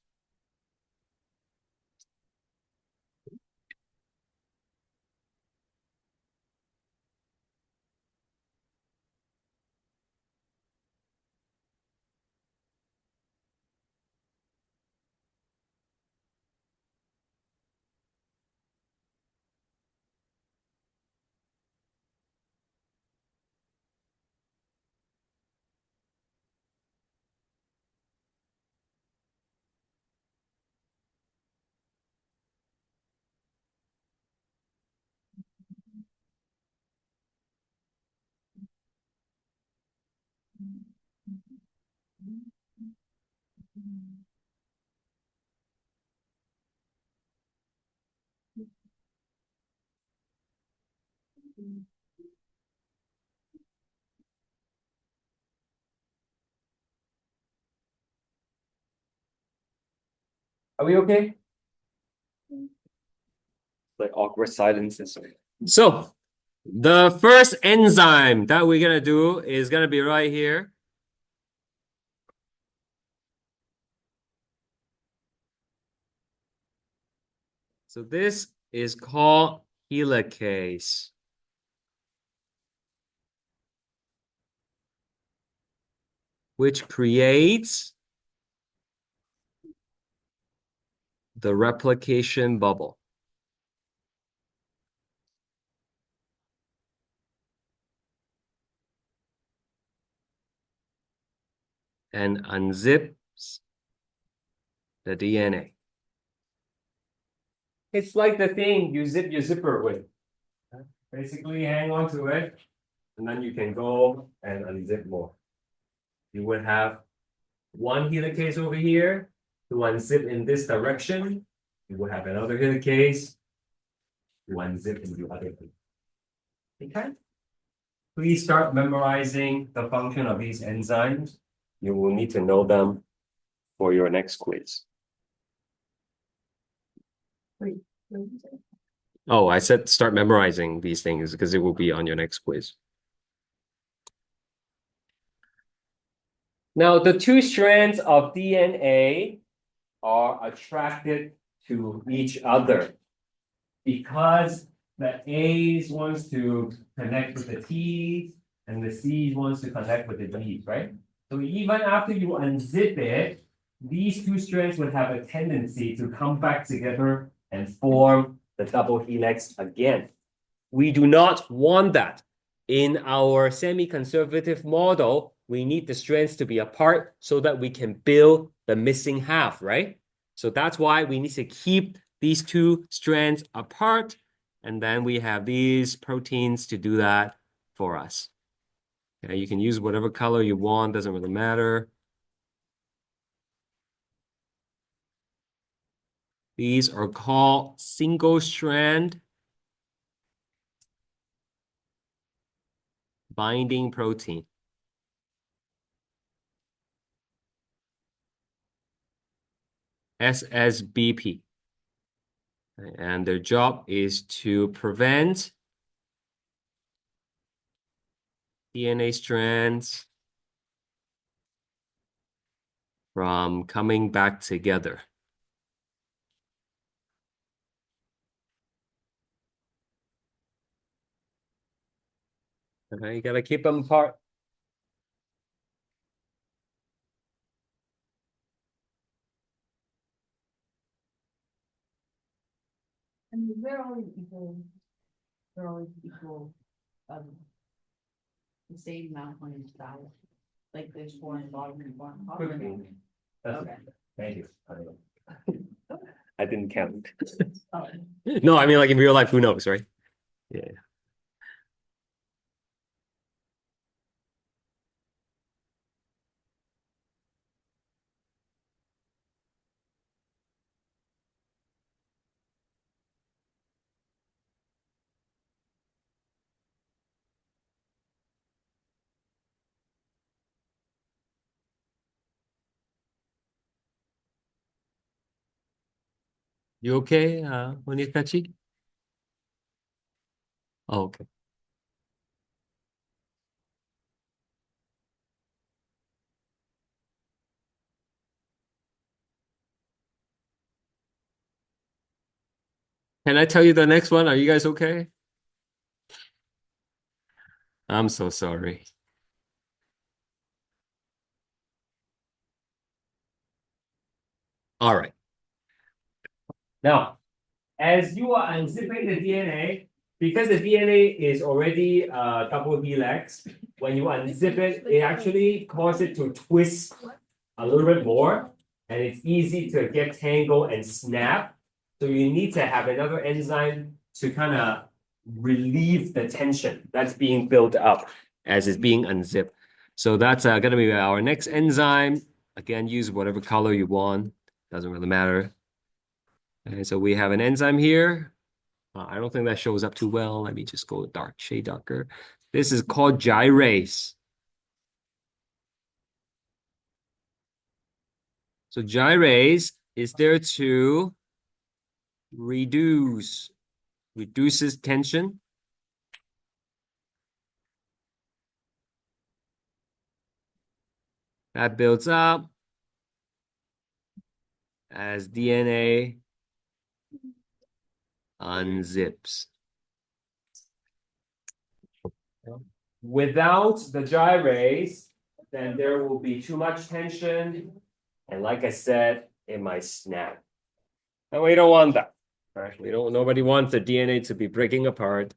Speaker 1: Are we okay?
Speaker 4: Like awkward silences. So the first enzyme that we're gonna do is gonna be right here. So this is called helicase. Which creates the replication bubble. And unzips the DNA.
Speaker 1: It's like the thing you zip your zipper with. Basically, hang on to it, and then you can go and unzip more. You would have one helicase over here to unzip in this direction. You will have another helicase to unzip in the other direction. Okay? Please start memorizing the function of these enzymes. You will need to know them for your next quiz.
Speaker 4: Oh, I said start memorizing these things because it will be on your next quiz.
Speaker 1: Now, the two strands of DNA are attracted to each other because the A's wants to connect with the T's and the C's wants to connect with the G's, right? So even after you unzip it, these two strands would have a tendency to come back together and form the double helix again.
Speaker 4: We do not want that. In our semi-conservative model, we need the strands to be apart so that we can build the missing half, right? So that's why we need to keep these two strands apart. And then we have these proteins to do that for us. Okay, you can use whatever color you want, doesn't really matter. These are called single-strand binding protein. SSBP. And their job is to prevent DNA strands from coming back together. Okay, you gotta keep them apart.
Speaker 2: And they're always equal. They're always equal. The same amount on each side. Like there's four in the bottom and four on top.
Speaker 1: Good thing. That's-
Speaker 2: Okay.
Speaker 1: Thank you.
Speaker 4: I didn't count.
Speaker 2: Oh.
Speaker 4: No, I mean like in real life, who knows, right? Yeah. You okay, Onikachi? Oh, okay. Can I tell you the next one? Are you guys okay? I'm so sorry. All right.
Speaker 1: Now, as you are unzipping the DNA, because the DNA is already double helix, when you unzip it, it actually causes it to twist a little bit more, and it's easy to get tangled and snap. So you need to have another enzyme to kind of relieve the tension that's being built up
Speaker 4: As it's being unzipped. So that's gonna be our next enzyme. Again, use whatever color you want. Doesn't really matter. And so we have an enzyme here. I don't think that shows up too well. Let me just go dark, shade darker. This is called gyrase. So gyrase is there to reduces tension. That builds up as DNA unzips. Without the gyrase, then there will be too much tension. And like I said, it might snap. And we don't want that. Right? Nobody wants the DNA to be breaking apart.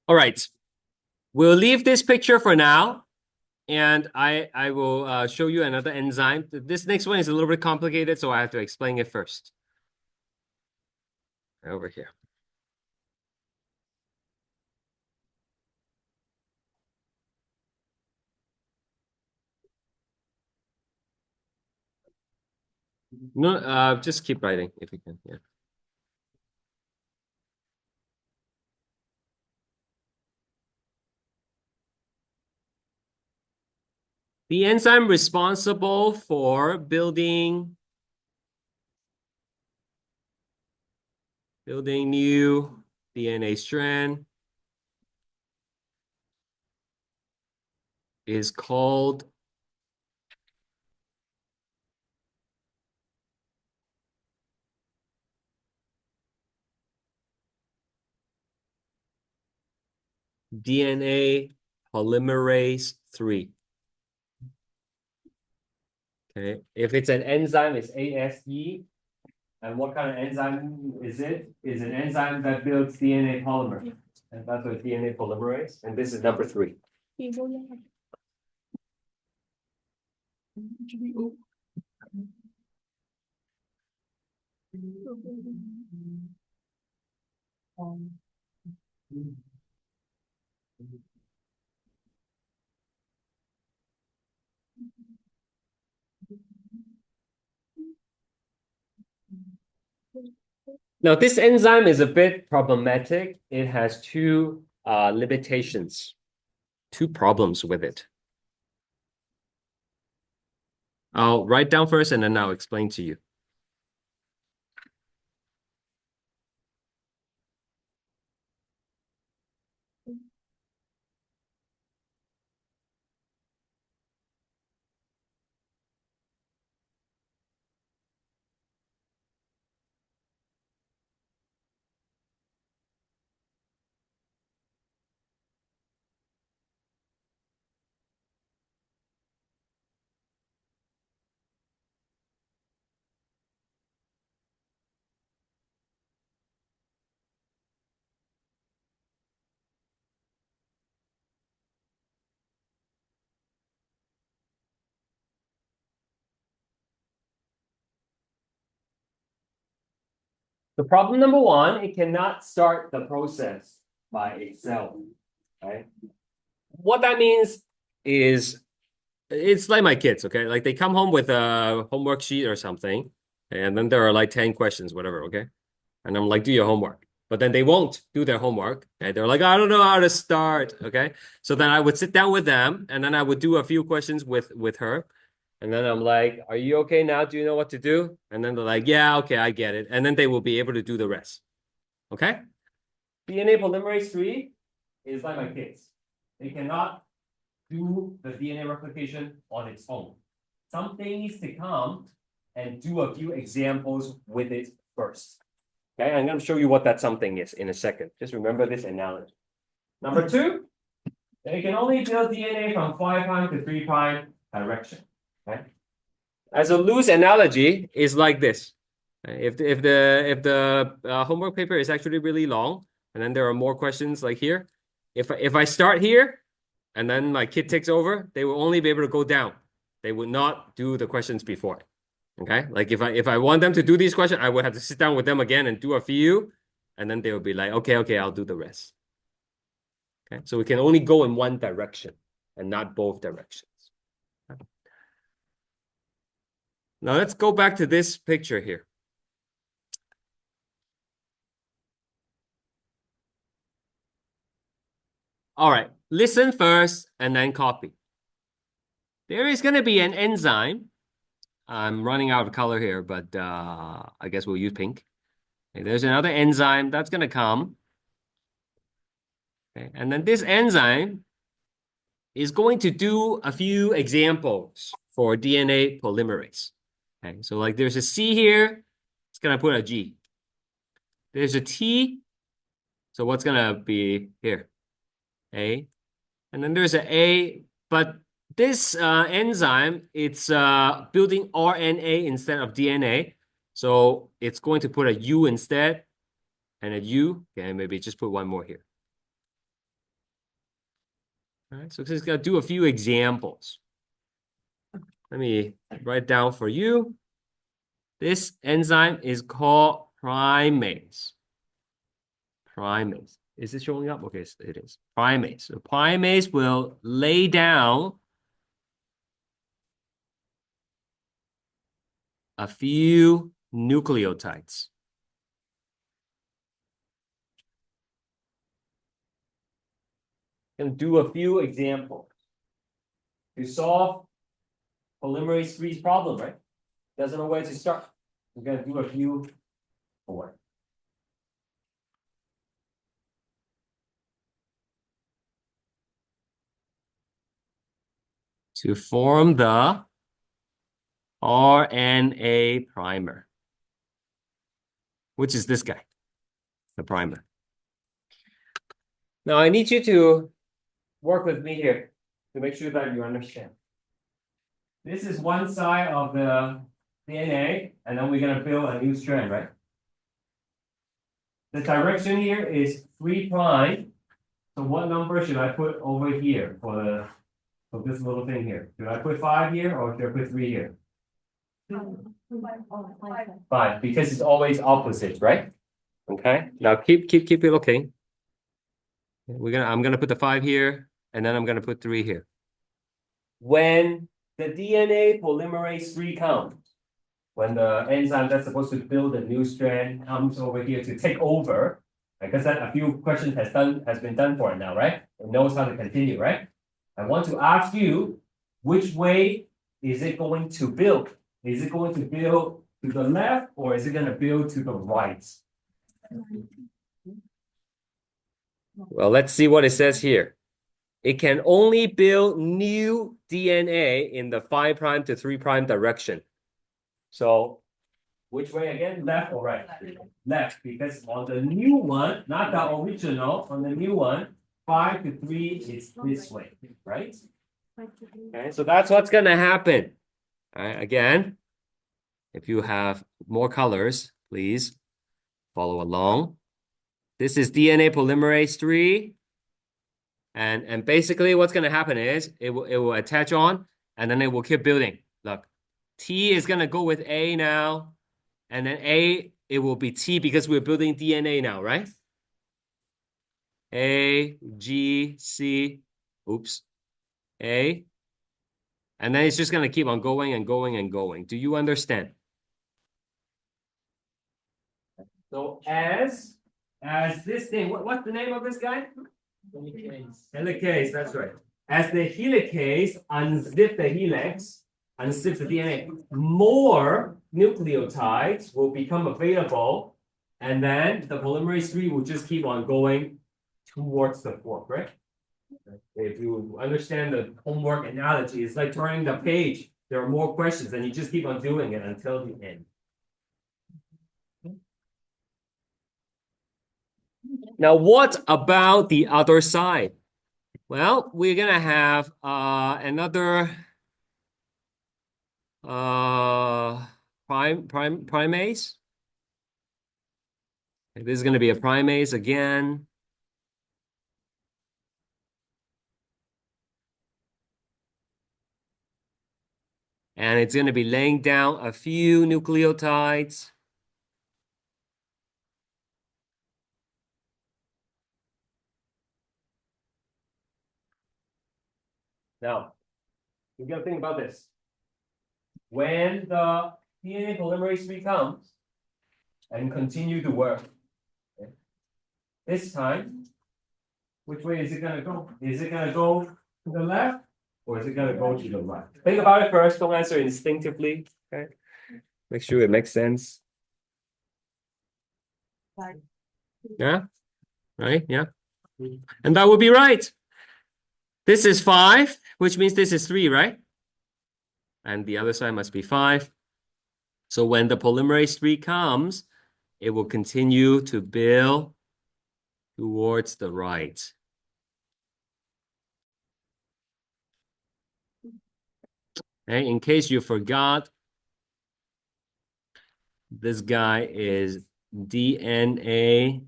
Speaker 4: All right. We'll leave this picture for now. And I will show you another enzyme. This next one is a little bit complicated, so I have to explain it first. Over here. No, just keep writing if you can. Yeah. The enzyme responsible for building new DNA strand is called DNA polymerase 3. Okay, if it's an enzyme, it's ASE. And what kind of enzyme is it? Is an enzyme that builds DNA polymer. And that's what DNA polymerase. And this is number 3. Now, this enzyme is a bit problematic. It has two limitations, two problems with it. I'll write down first and then I'll explain to you. The problem number 1, it cannot start the process by itself, right? What that means is it's like my kids, okay? Like they come home with a homework sheet or something, and then there are like 10 questions, whatever, okay? And I'm like, do your homework. But then they won't do their homework. Okay? They're like, I don't know how to start. Okay. So then I would sit down with them and then I would do a few questions with her. And then I'm like, are you okay now? Do you know what to do? And then they're like, yeah, okay, I get it. And then they will be able to do the rest. Okay. DNA polymerase 3 is like my kids. They cannot do the DNA replication on its own. Something needs to come and do a few examples with it first. Okay, I'm going to show you what that something is in a second. Just remember this analogy. Number two, you can only build DNA from 5' to 3' direction. Okay. As a loose analogy, is like this. If the homework paper is actually really long, and then there are more questions like here, if I start here, and then my kid takes over, they will only be able to go down. They would not do the questions before. Okay, like if I want them to do these questions, I would have to sit down with them again and do a few, and then they will be like, okay, I'll do the rest. Okay, so we can only go in one direction and not both directions. Okay. Now let's go back to this picture here. All right, listen first and then copy. There is going to be an enzyme. I'm running out of color here, but I guess we'll use pink. Okay, there's another enzyme that's going to come. Okay, and then this enzyme is going to do a few examples for DNA polymerase. Okay, so like there's a C here, it's going to put a G. There's a T, so what's going to be here? A. And then there's an A, but this enzyme, it's building RNA instead of DNA. So it's going to put a U instead and a U. Okay, maybe just put one more here. All right, so it's going to do a few examples. Let me write down for you. This enzyme is called primase. Primase. Is it showing up? Okay, it is. Primase. So primase will lay down a few nucleotides. Going to do a few examples to solve polymerase III's problem, right? Doesn't know where to start. We're going to do a few more. To form the RNA primer, which is this guy, the primer. Now I need you to work with me here to make sure that you understand. This is one side of the DNA, and then we're going to build a new strand, right? The direction here is 3'. So what number should I put over here for this little thing here? Should I put 5 here or should I put 3 here? 5, because it's always opposite, right? Okay. Now keep it looking. I'm gonna put the 5 here, and then I'm gonna put 3 here. When the DNA polymerase III comes, when the enzyme that's supposed to build a new strand comes over here to take over, because that a few questions has been done for it now, right? It knows how to continue, right? I want to ask you, which way is it going to build? Is it going to build to the left or is it going to build to the right? Well, let's see what it says here. It can only build new DNA in the 5' to 3' direction. So which way again? Left or right? Left, because on the new one, not the original, on the new one, 5 to 3 is this way, right? Okay, so that's what's going to happen. All right, again, if you have more colors, please follow along. This is DNA polymerase III. And basically what's going to happen is it will attach on and then it will keep building. Look, T is going to go with A now. And then A, it will be T because we're building DNA now, right? A, G, C, oops, A. And then it's just going to keep on going and going and going. Do you understand? So as this thing, what's the name of this guy? Helicase, that's right. As the helicase unzip the helix, unzip the DNA, more nucleotides will become available, and then the polymerase III will just keep on going towards the fork, right? If you understand the homework analogy, it's like turning the page. There are more questions, and you just keep on doing it until the end. Now, what about the other side? Well, we're gonna have another primase. This is gonna be a primase again. And it's gonna be laying down a few nucleotides. Now, you gotta think about this. When the DNA polymerase III comes and continue to work, okay, this time, which way is it gonna go? Is it gonna go to the left or is it gonna go to the right? Think about it first, don't answer instinctively, okay? Make sure it makes sense.
Speaker 2: Right.
Speaker 4: Yeah, right, yeah. And that would be right. This is 5, which means this is 3, right? And the other side must be 5. So when the polymerase III comes, it will continue to build towards the right. Okay, in case you forgot, this guy is DNA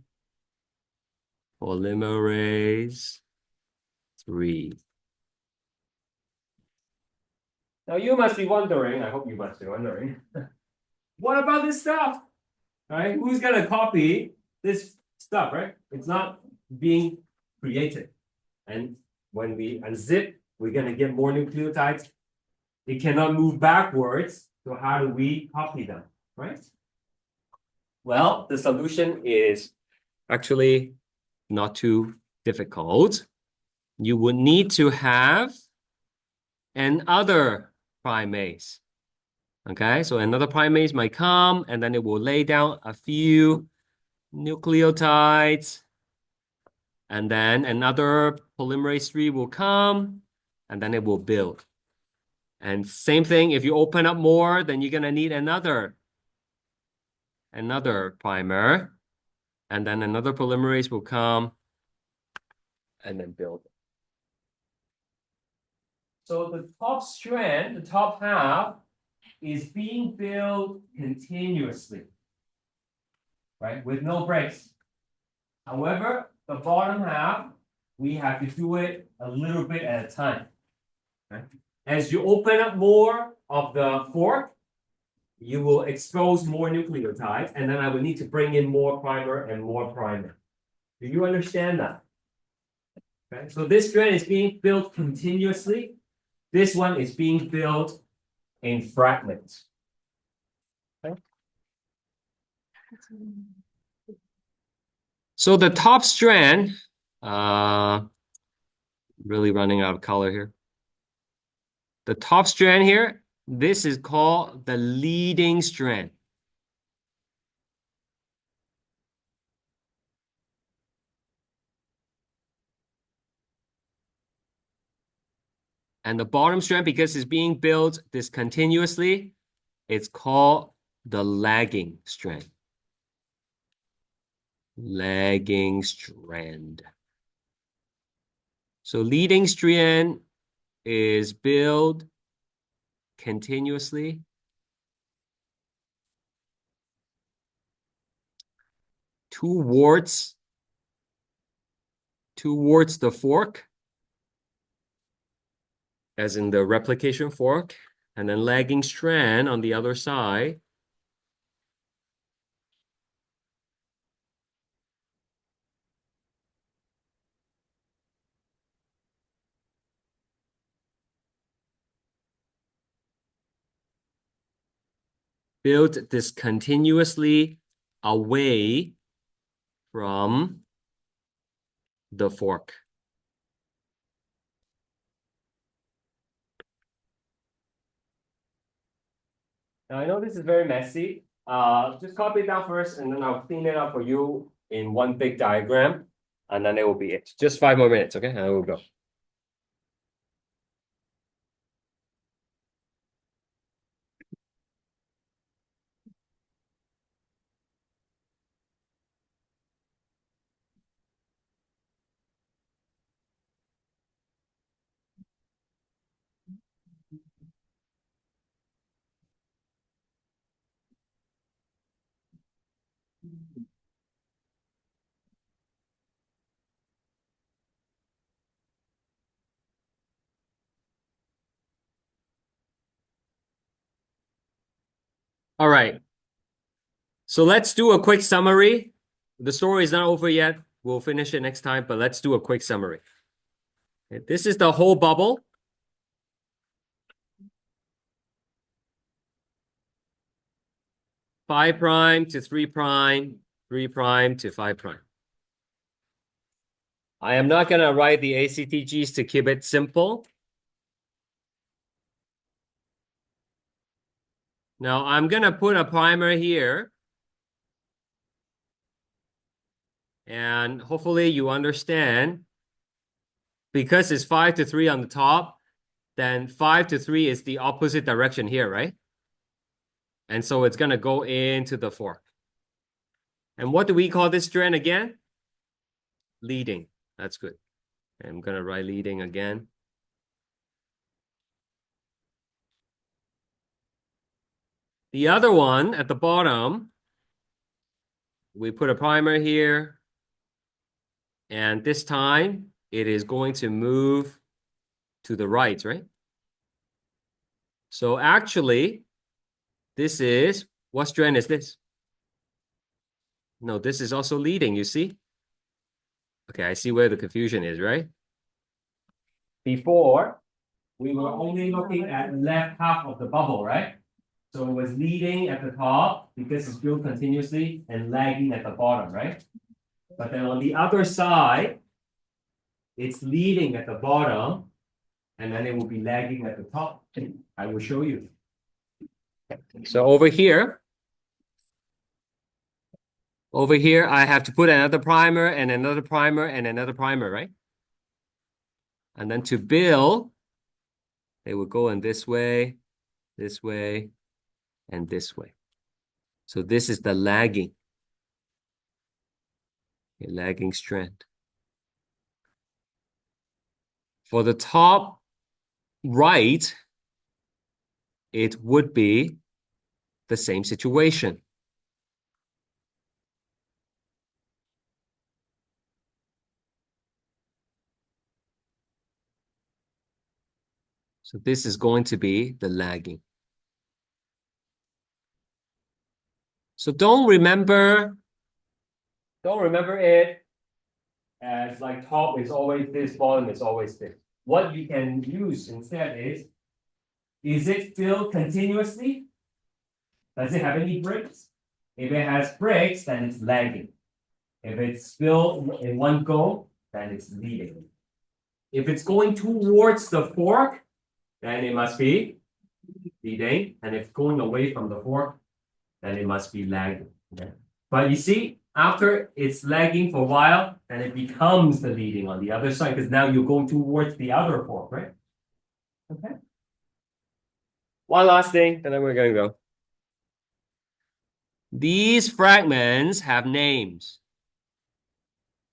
Speaker 4: polymerase III. Now you must be wondering, I hope you must be wondering, what about this stuff? Right? Who's gonna copy this stuff, right? It's not being created. And when we unzip, we're gonna get more nucleotides. It cannot move backwards. So how do we copy them, right? Well, the solution is actually not too difficult. You would need to have another primase. Okay, so another primase might come and then it will lay down a few nucleotides. And then another polymerase III will come and then it will build. And same thing, if you open up more, then you're gonna need another primer. And then another polymerase will come and then build. So the top strand, the top half, is being built continuously, right? With no breaks. However, the bottom half, we have to do it a little bit at a time. Right? As you open up more of the fork, you will expose more nucleotides, and then I will need to bring in more primer and more primer. Do you understand that? Okay, so this strand is being built continuously. This one is being built in fragments. Okay. So the top strand, really running out of color here. The top strand here, this is called the leading strand. And the bottom strand, because it's being built discontinuously, it's called the lagging strand. Lagging strand. So leading strand is built continuously. Towards the fork, as in the replication fork, and then lagging strand on the other side. Built discontinuously away from the fork. Now, I know this is very messy. Just copy it down first, and then I'll clean it up for you in one big diagram, and then it will be it. Just 5 more minutes, okay? And I will go. All right. So let's do a quick summary. The story is not over yet. We'll finish it next time, but let's do a quick summary. Okay, this is the whole bubble. Five prime to three prime to five prime. I am not gonna write the ACTGs to keep it simple. Now I'm gonna put a primer here. And hopefully you understand, because it's 5 to 3 on the top, then 5 to 3 is the opposite direction here, right? And so it's gonna go into the fork. And what do we call this strand again? Leading. That's good. I'm gonna write leading again. The other one at the bottom, we put a primer here. And this time it is going to move to the right, right? So actually, this is, what strand is this? No, this is also leading, you see? Okay, I see where the confusion is, right? Before, we were only looking at left half of the bubble, right? So it was leading at the top because it's filled continuously and lagging at the bottom, right? But then on the other side, it's leading at the bottom and then it will be lagging at the top. I will show you. So over here, I have to put another primer and another primer and another primer, right? And then to build, they will go in this way, and this way. So this is the lagging, a lagging strand. For the top right, it would be the same situation. So this is going to be the lagging. So don't remember it as like top is always this, bottom is always this. What you can use instead is it filled continuously? Does it have any breaks? If it has breaks, then it's lagging. If it's filled in one go, then it's leading. If it's going towards the fork, then it must be leading. And if going away from the fork, then it must be lagging. Okay? But you see, after it's lagging for a while, then it becomes the leading on the other side, because now you're going towards the other fork, right? Okay. One last thing, and then we're going to go. These fragments have names.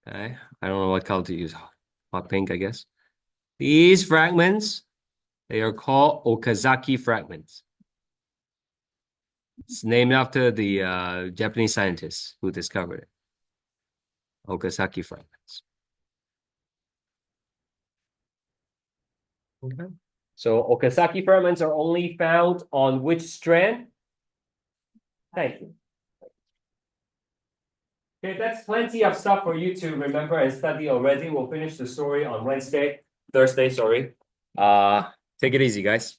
Speaker 4: Okay, I don't know what color to use. Hot pink, I guess. These fragments, they are called Okazaki fragments. It's named after the Japanese scientist who discovered it. Okazaki fragments. Okay. So Okazaki fragments are only found on which strand? Thank you. Okay, that's plenty of stuff for you to remember and study already. We'll finish the story on Thursday, sorry. Take it easy, guys.